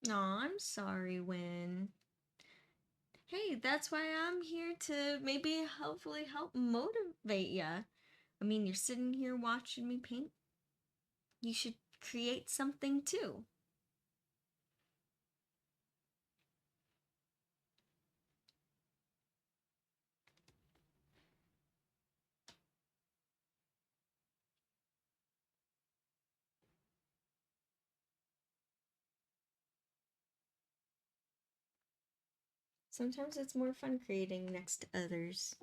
Aw, I'm sorry, Win. Hey, that's why I'm here to maybe hopefully help motivate ya. I mean, you're sitting here watching me paint. you should create something too. Sometimes it's more fun creating next to others.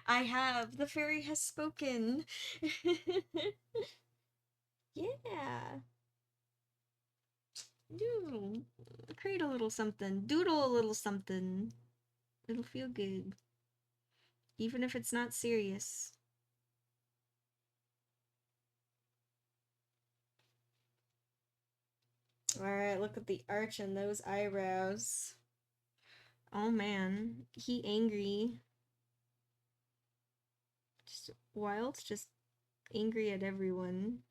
I have. The fairy has spoken. Yeah. Doodle. Create a little something. Doodle a little something. It'll feel good. Even if it's not serious. Alright, look at the arch in those eyebrows. Oh man. He angry. Just Wild's just angry at everyone.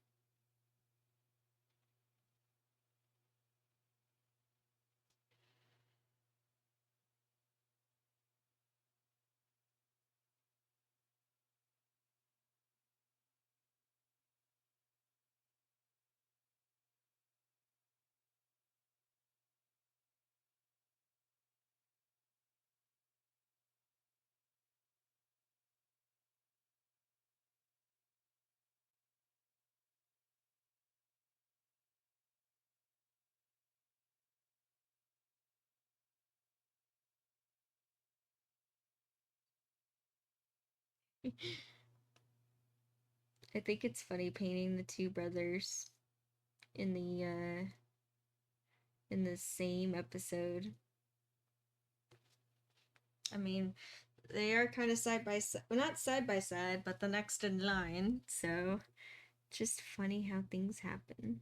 I think it's funny painting the two brothers in the same episode. I mean, they are kind of side by side, well, not side by side, but the next in line. So, just funny how things happen.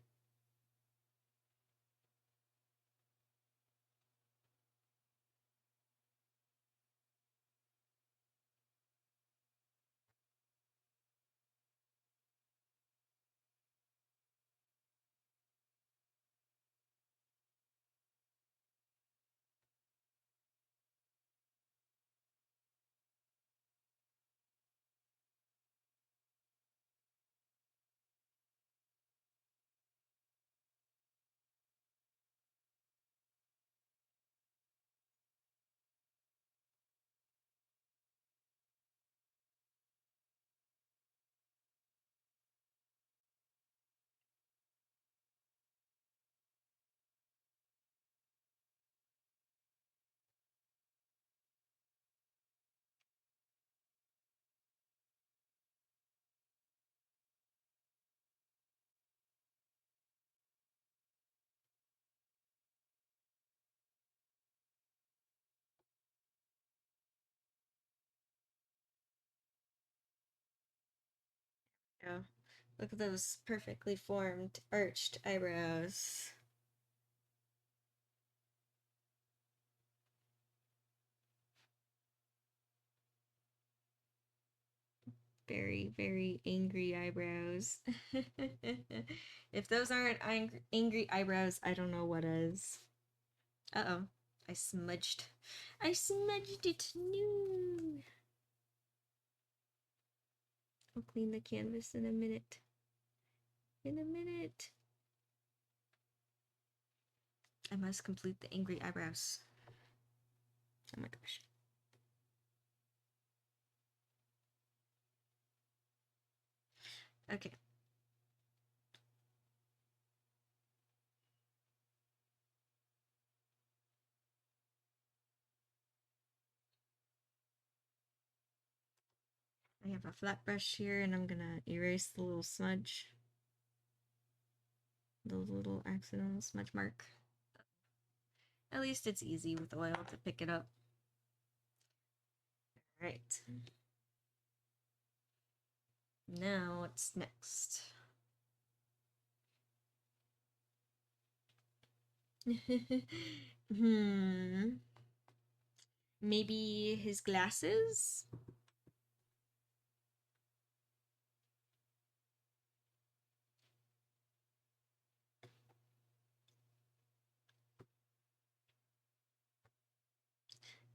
Yeah. Look at those perfectly formed, arched eyebrows. Very, very angry eyebrows. If those aren't angry eyebrows, I don't know what is. Uh-oh. I smudged. I smudged it. No. I'll clean the canvas in a minute. In a minute. I must complete the angry eyebrows. Oh my gosh. Okay. I have a flat brush here and I'm gonna erase the little smudge. The little accidental smudge mark. At least it's easy with oil to pick it up. Alright. Now what's next? Maybe his glasses?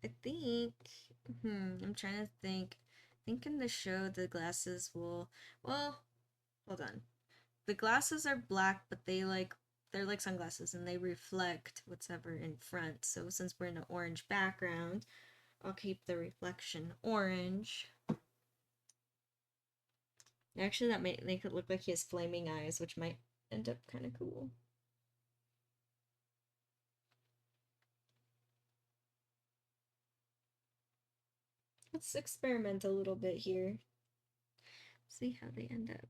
I think, I'm trying to think. I think in the show the glasses will, well, hold on. The glasses are black, but they're like sunglasses and they reflect whatever in front. So since we're in an orange background, I'll keep the reflection orange. Actually, that might make it look like he has flaming eyes, which might end up kind of cool. Let's experiment a little bit here. See how they end up.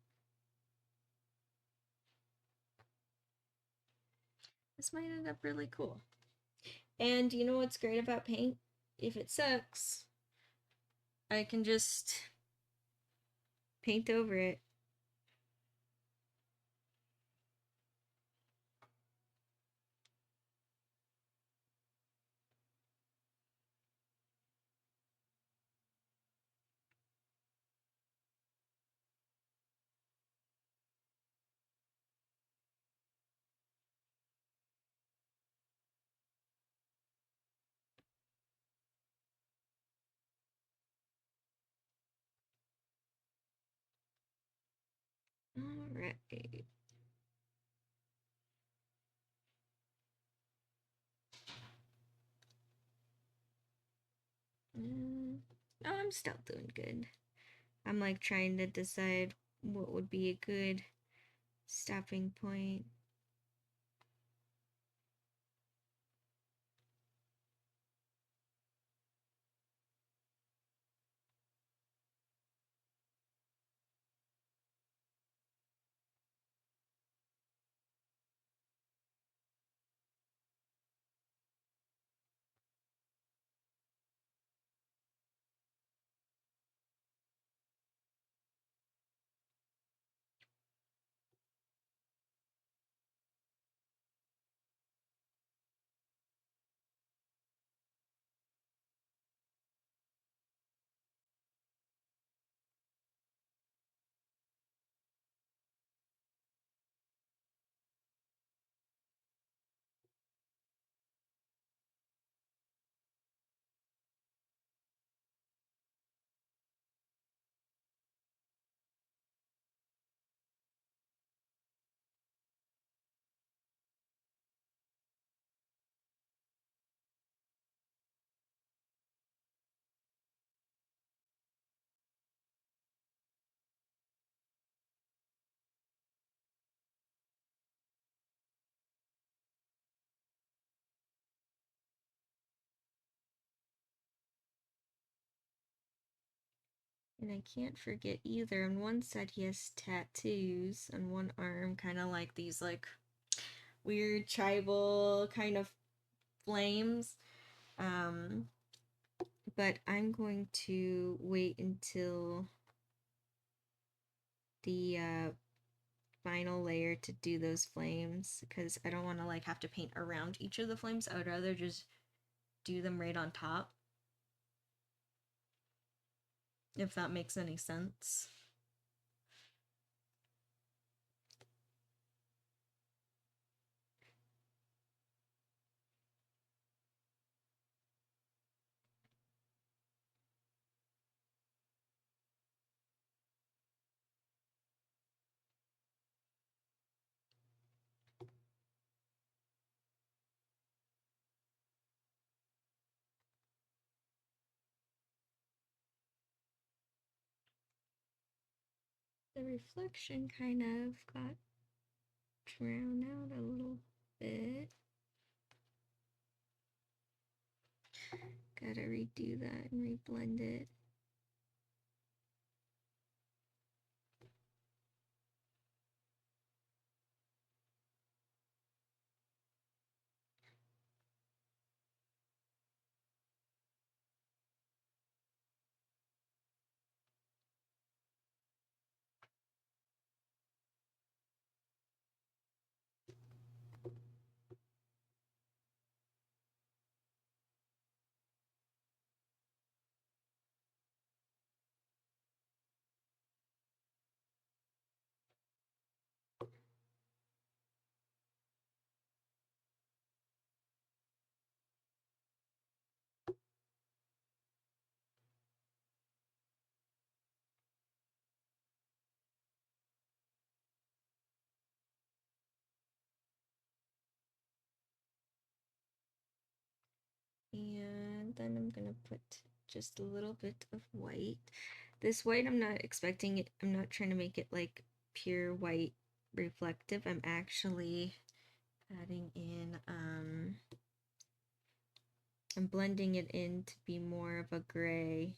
This might end up really cool. And you know what's great about paint? If it sucks, I can just paint over it. Alright. Oh, I'm still doing good. I'm like trying to decide what would be a good stopping point. And I can't forget either. On one side, he has tattoos on one arm, kind of like these like weird tribal kind of flames. Um, but I'm going to wait until the final layer to do those flames because I don't want to like have to paint around each of the flames. I would rather just do them right on top, if that makes any sense. The reflection kind of got drowned out a little bit. Gotta redo that and reblend it. And then I'm gonna put just a little bit of white. This white, I'm not expecting it, I'm not trying to make it like pure white reflective. I'm actually adding in, I'm blending it in to be more of a gray.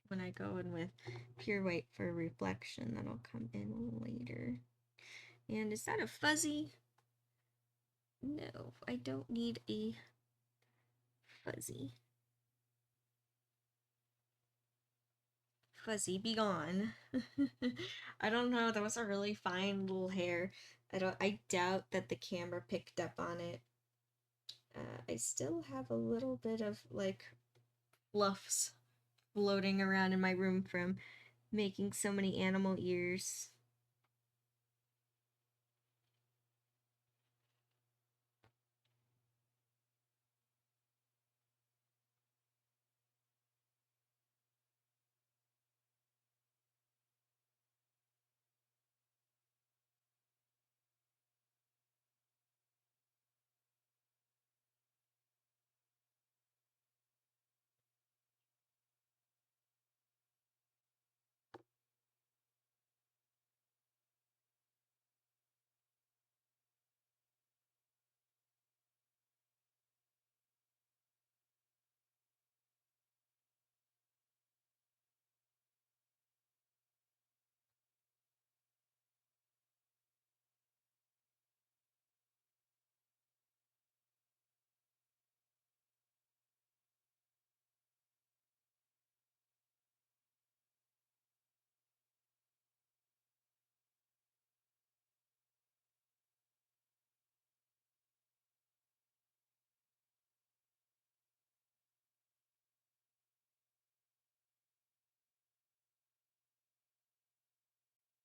When I go in with pure white for reflection, that'll come in later. And is that a fuzzy? No, I don't need a fuzzy. Fuzzy, be gone. I don't know, that was a really fine little hair. I doubt that the camera picked up on it. I still have a little bit of like fluffs floating around in my room from making so many animal ears.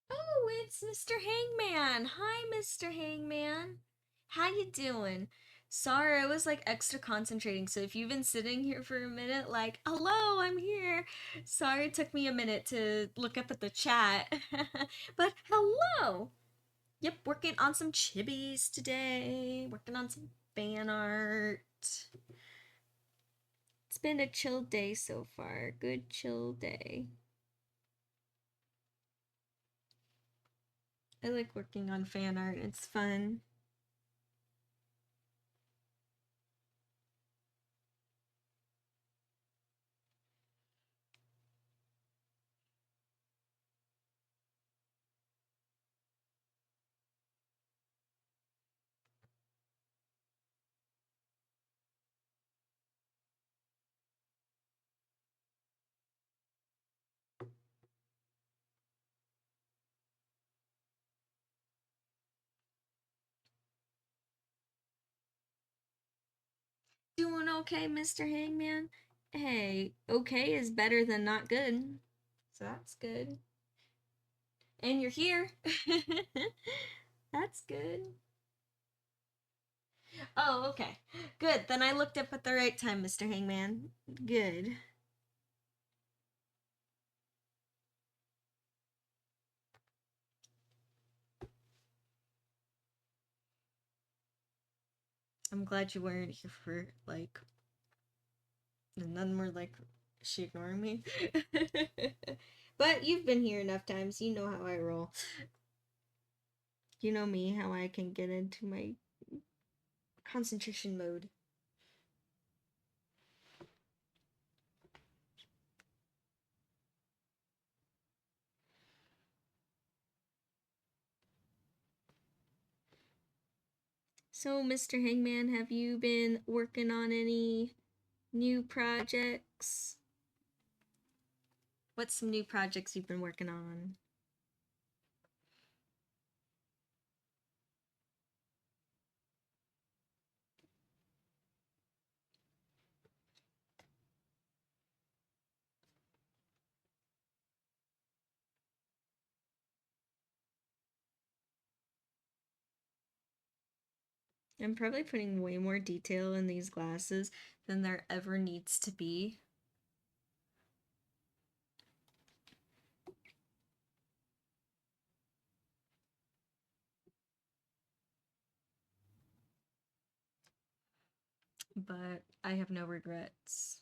Oh, it's Mr. Hangman. Hi, Mr. Hangman. How you doing? Sorry, I was like extra concentrating, so if you've been sitting here for a minute, like, hello, I'm here. Sorry it took me a minute to look up at the chat. But hello! Yep, working on some chibis today. Working on some fan art. It's been a chill day so far. Good chill day. I like working on fan art. It's fun. Doing okay, Mr. Hangman? Hey, okay is better than not good. So that's good. And you're here. That's good. Oh, okay. Good. Then I looked up at the right time, Mr. Hangman. Good. I'm glad you weren't here for, like, and then we're like, is she ignoring me? But you've been here enough times. You know how I roll. You know me, how I can get into my concentration mode. So, Mr. Hangman, have you been working on any new projects? What's some new projects you've been working on? I'm probably putting way more detail in these glasses than there ever needs to be. But I have no regrets.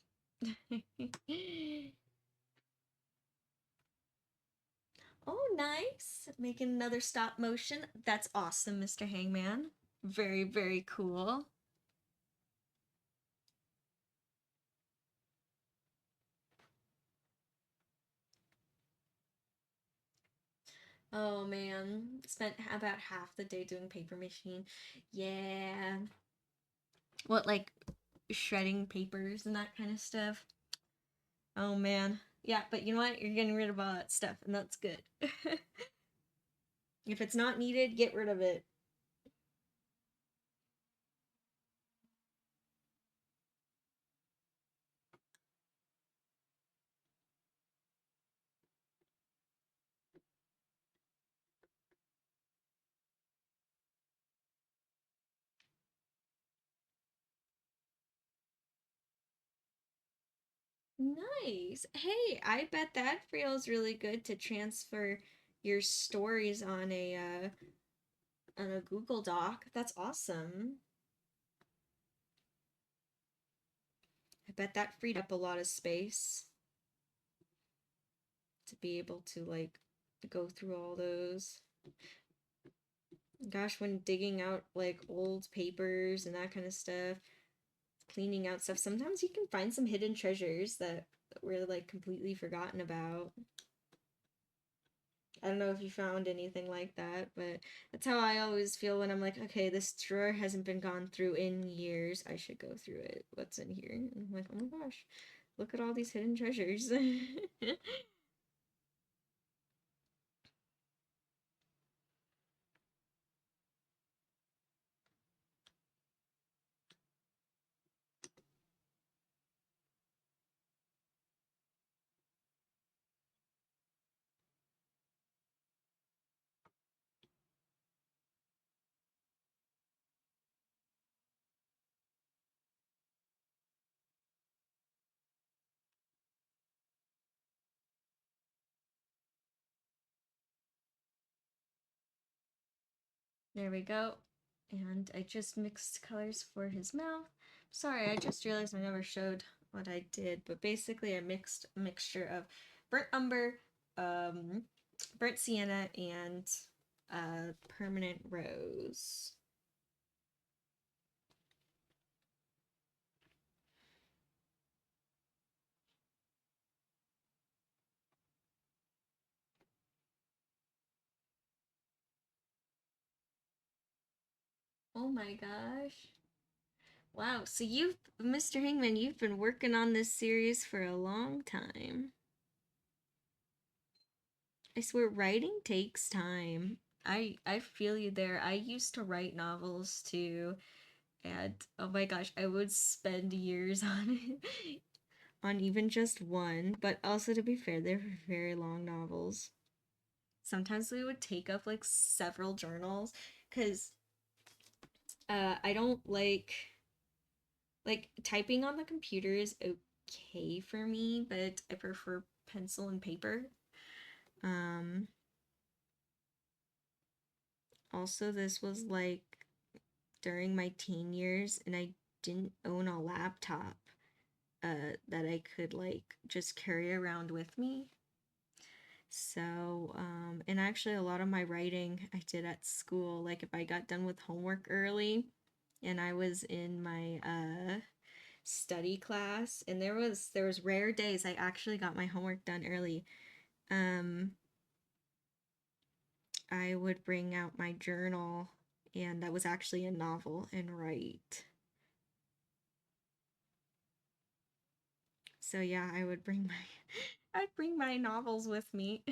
Oh, nice. Making another stop motion. That's awesome, Mr. Hangman. Very, very cool. Oh man, spent about half the day doing paper machine. Yeah. What, like shredding papers and that kind of stuff? Oh man. Yeah, but you know what? You're getting rid of all that stuff, and that's good. If it's not needed, get rid of it. Nice. Hey, I bet that feels really good to transfer your stories on a Google Doc. That's awesome. I bet that freed up a lot of space to be able to like go through all those. Gosh, when digging out like old papers and that kind of stuff, cleaning out stuff, sometimes you can find some hidden treasures that were like completely forgotten about. I don't know if you found anything like that, but that's how I always feel when I'm like, okay, this drawer hasn't been gone through in years. I should go through it. What's in here? And I'm like, oh my gosh, look at all these hidden treasures. There we go. And I just mixed colors for his mouth. Sorry, I just realized I never showed what I did, but basically I mixed a mixture of burnt umber, burnt sienna, and permanent rose. Oh my gosh. Wow, so you've, Mr. Hangman, you've been working on this series for a long time. I swear, writing takes time. I feel you there. I used to write novels too, and oh my gosh, I would spend years on it, on even just one. But also, to be fair, they're very long novels. Sometimes they would take up like several journals, because I don't like typing on the computer is okay for me, but I prefer pencil and paper. Um, Also, this was like during my teen years, and I didn't own a laptop that I could like just carry around with me. So, and actually, a lot of my writing I did at school. Like, if I got done with homework early and I was in my study class, and there was rare days I actually got my homework done early. Um, I would bring out my journal, and that was actually a novel, and write. So yeah, I would bring my I'd bring my novels with me.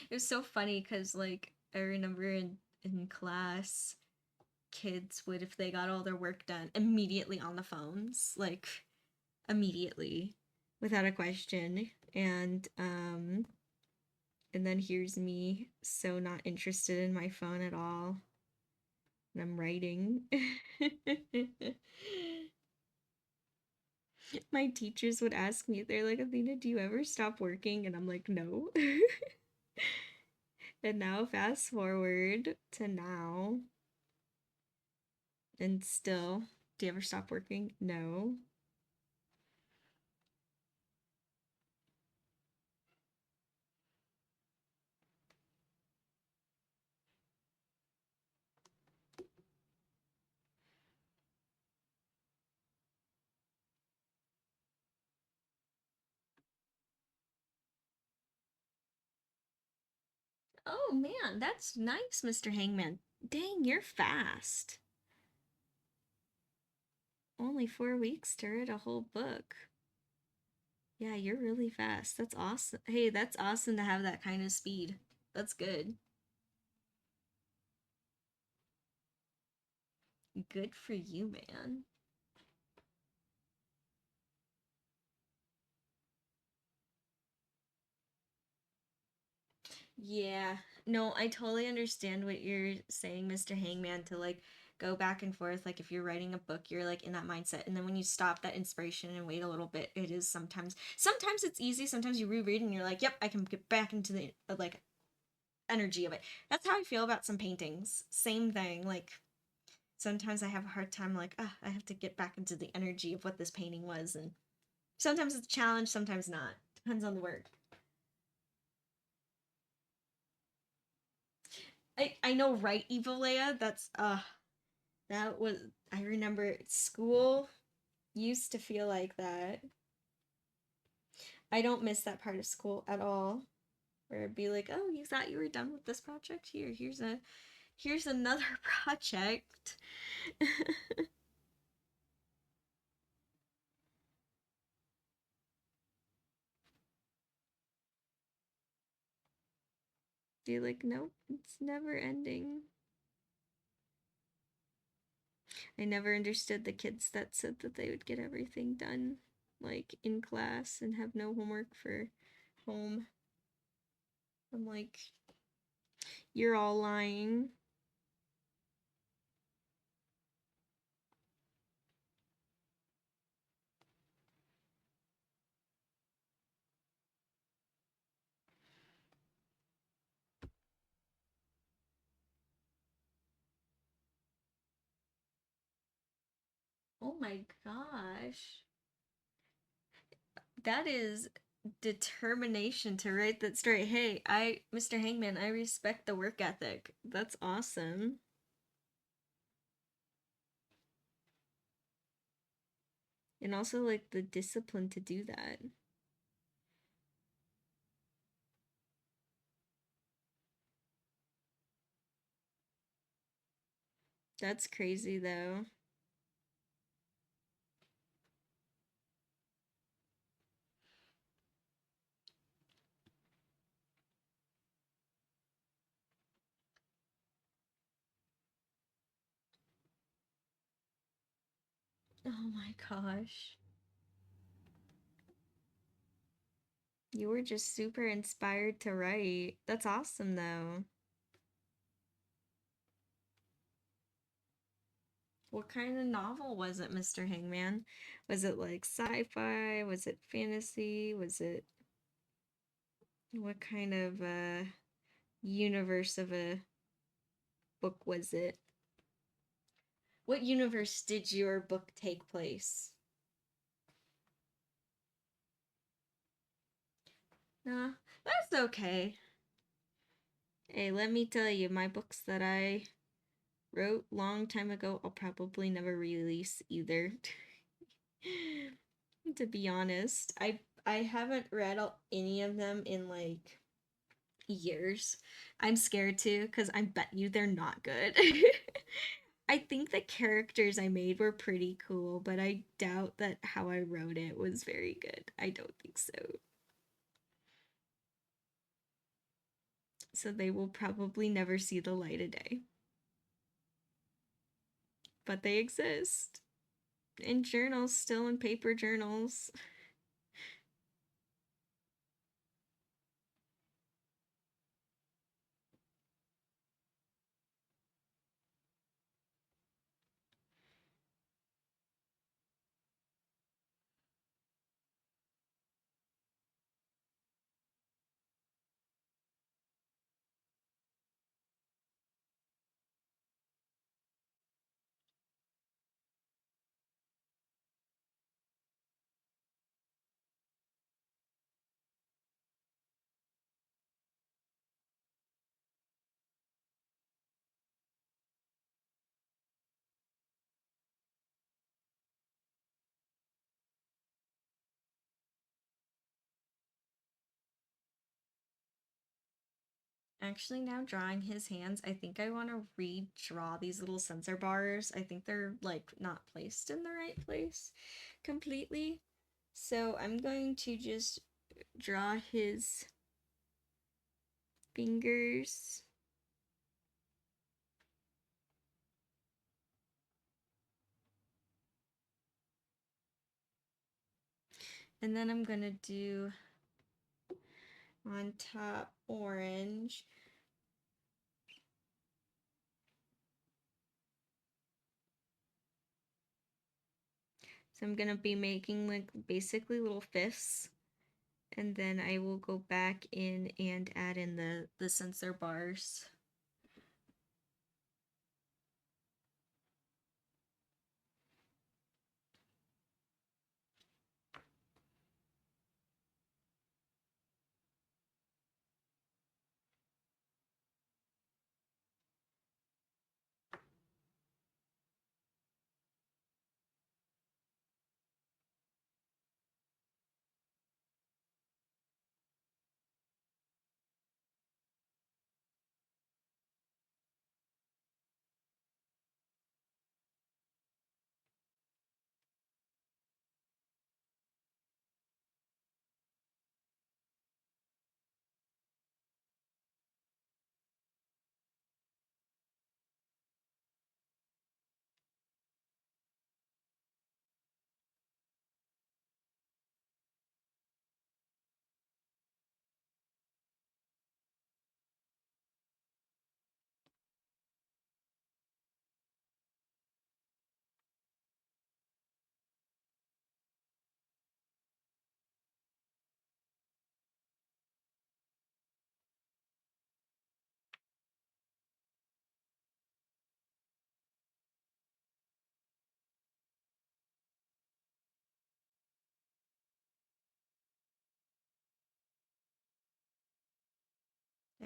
It was so funny because like I remember in class, kids would, if they got all their work done, immediately on the phones, like immediately, without a question. And then here's me, so not interested in my phone at all. And I'm writing. My teachers would ask me, they're like, Athena, do you ever stop working? And I'm like, no. And now, fast forward to now, and still, do you ever stop working? No. Oh man, that's nice, Mr. Hangman. Dang, you're fast. Only 4 weeks to write a whole book. Yeah, you're really fast. That's awesome. Hey, that's awesome to have that kind of speed. That's good. Good for you, man. Yeah. No, I totally understand what you're saying, Mr. Hangman, to like go back and forth. Like if you're writing a book, you're like in that mindset. And then when you stop that inspiration and wait a little bit, it is sometimes it's easy. Sometimes you reread and you're like, yep, I can get back into the like energy of it. That's how I feel about some paintings. Same thing. Like sometimes I have a hard time like, ah, I have to get back into the energy of what this painting was, and sometimes it's a challenge, sometimes not. Depends on the work. I know, right, Evil Leia? That was, I remember school used to feel like that. I don't miss that part of school at all. Where it'd be like, oh, you thought you were done with this project? Here's another project. Be like, nope, it's never ending. I never understood the kids that said that they would get everything done, like in class, and have no homework for home. I'm like, you're all lying. Oh my gosh. That is determination to write that story. Hey, Mr. Hangman, I respect the work ethic. That's awesome. And also, like, the discipline to do that. That's crazy, though. Oh my gosh. You were just super inspired to write. That's awesome, though. What kind of novel was it, Mr. Hangman? Was it like sci-fi? Was it fantasy? Was it what kind of universe of a book was it? What universe did your book take place? Nah, that's okay. Hey, let me tell you, my books that I wrote long time ago, I'll probably never release either. To be honest, I haven't read any of them in like years. I'm scared to because I bet you they're not good. I think the characters I made were pretty cool, but I doubt that how I wrote it was very good. I don't think so. So they will probably never see the light of day. But they exist in journals, still in paper journals. Actually, now drawing his hands, I think I want to redraw these little sensor bars. I think they're like not placed in the right place completely. So I'm going to just draw his fingers. And then I'm gonna do on top orange. So I'm gonna be making like basically little fists. And then I will go back in and add in the sensor bars.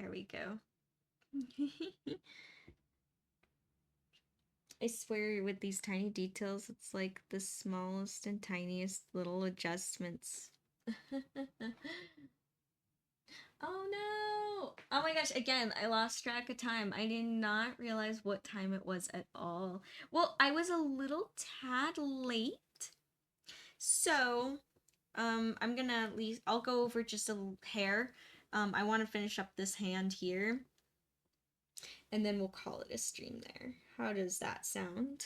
There we go. I swear with these tiny details, it's like the smallest and tiniest little adjustments. Oh no! Oh my gosh, again, I lost track of time. I did not realize what time it was at all. Well, I was a little tad late. So, I'm gonna at least, I'll go over just a hair. I want to finish up this hand here, and then we'll call it a stream there. How does that sound?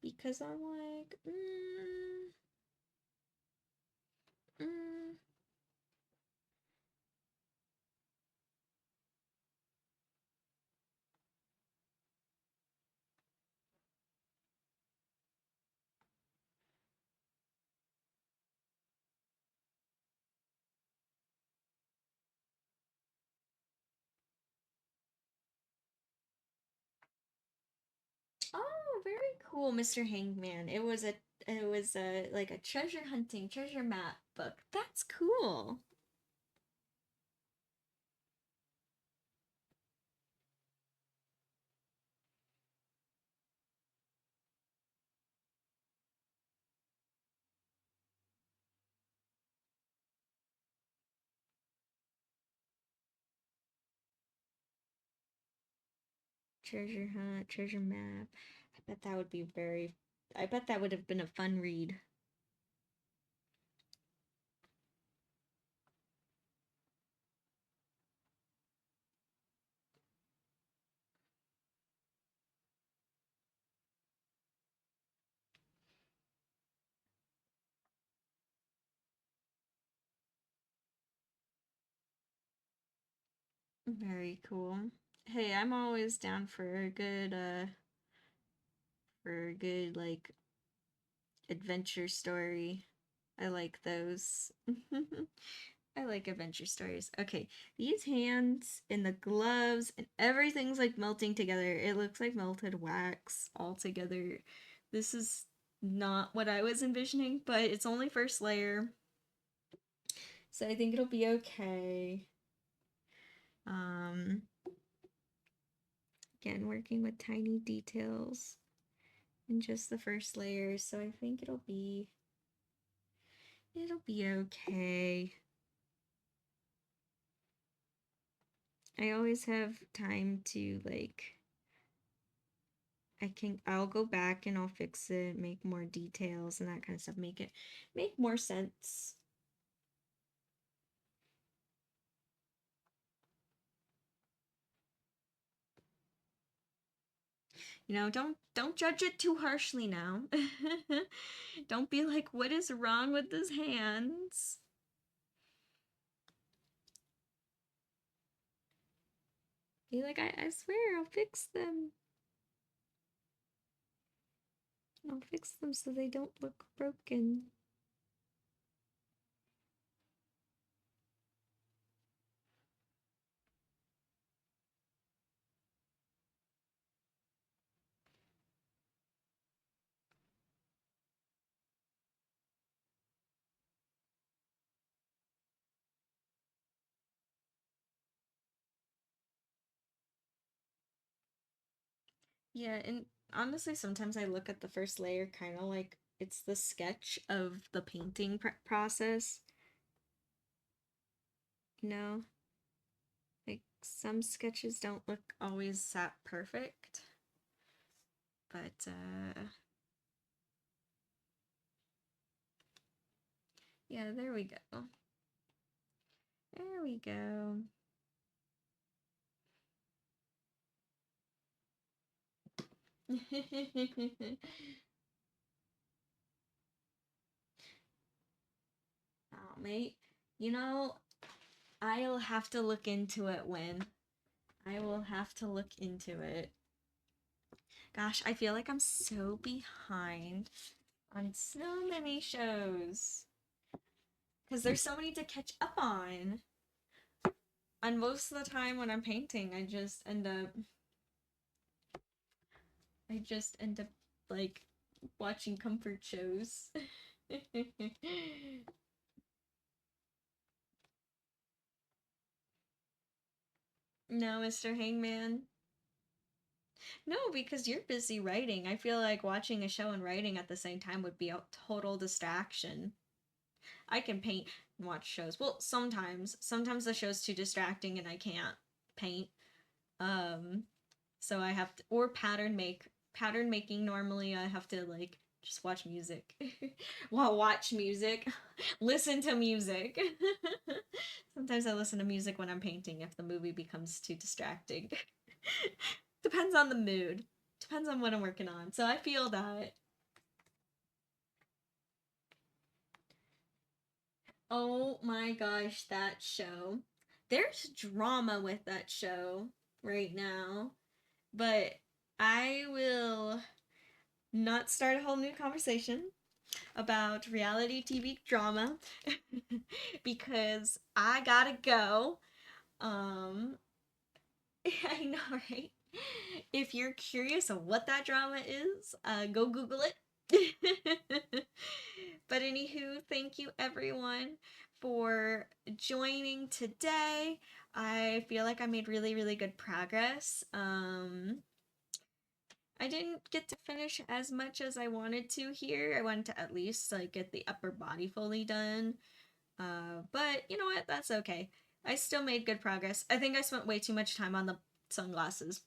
Because I'm like, mm. Oh, very cool, Mr. Hangman. It was a like a treasure hunting, treasure map book. That's cool. Treasure hunt, treasure map. I bet that would have been a fun read. Very cool. Hey, I'm always down for a good like adventure story. I like those. I like adventure stories. Okay, these hands and the gloves and everything's like melting together. It looks like melted wax all together. This is not what I was envisioning, but it's only first layer. So I think it'll be okay. Um Again, working with tiny details in just the first layer, so I think it'll be okay. I always have time to like I'll go back and I'll fix it, make more details and that kind of stuff, make more sense. Don't judge it too harshly now. Don't be like, what is wrong with his hands? Be like, I swear I'll fix them. I'll fix them so they don't look broken. Yeah, and honestly, sometimes I look at the first layer kind of like it's the sketch of the painting process. You know, like some sketches don't look always that perfect, but yeah, there we go. There we go. Oh, mate. You know, I'll have to look into it when. I will have to look into it. Gosh, I feel like I'm so behind on so many shows. Because there's so many to catch up on. And most of the time when I'm painting, I just end up I just end up like watching comfort shows. No, Mr. Hangman. No, because you're busy writing. I feel like watching a show and writing at the same time would be a total distraction. I can paint and watch shows. Well, sometimes. Sometimes the show's too distracting and I can't paint. Um, so I have to, or pattern making. Normally, I have to like just watch music. Well, watch music, listen to music. Sometimes I listen to music when I'm painting if the movie becomes too distracting. Depends on the mood. Depends on what I'm working on. So I feel that. Oh my gosh, that show. There's drama with that show right now, but I will not start a whole new conversation about reality TV drama because I gotta go. Um, I know, right? If you're curious of what that drama is, go Google it. But anywho, thank you everyone for joining today. I feel like I made really, really good progress. I didn't get to finish as much as I wanted to here. I wanted to at least like get the upper body fully done. But you know what? That's okay. I still made good progress. I think I spent way too much time on the sunglasses.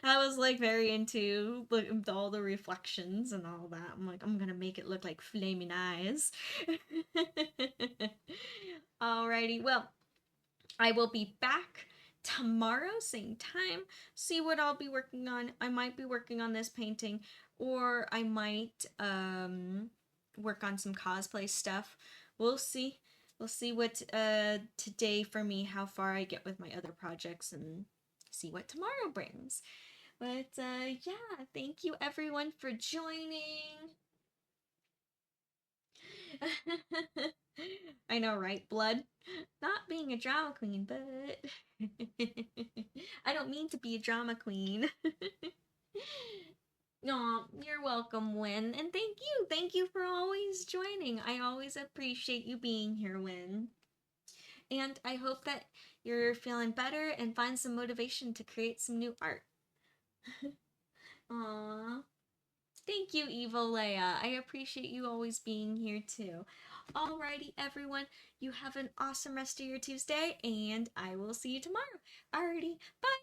I was like very into like all the reflections and all that. I'm like, I'm gonna make it look like flaming eyes. Alrighty, well, I will be back tomorrow, same time. See what I'll be working on. I might be working on this painting, or I might work on some cosplay stuff. We'll see. We'll see what today for me, how far I get with my other projects, and see what tomorrow brings. But yeah, thank you everyone for joining. I know, right? Blood. Not being a drama queen, but I don't mean to be a drama queen. No, you're welcome, Win. And thank you. Thank you for always joining. I always appreciate you being here, Win. And I hope that you're feeling better and find some motivation to create some new art. Aww. Thank you, Evil Leia. I appreciate you always being here too. Alrighty, everyone. You have an awesome rest of your Tuesday, and I will see you tomorrow. Alrighty, bye.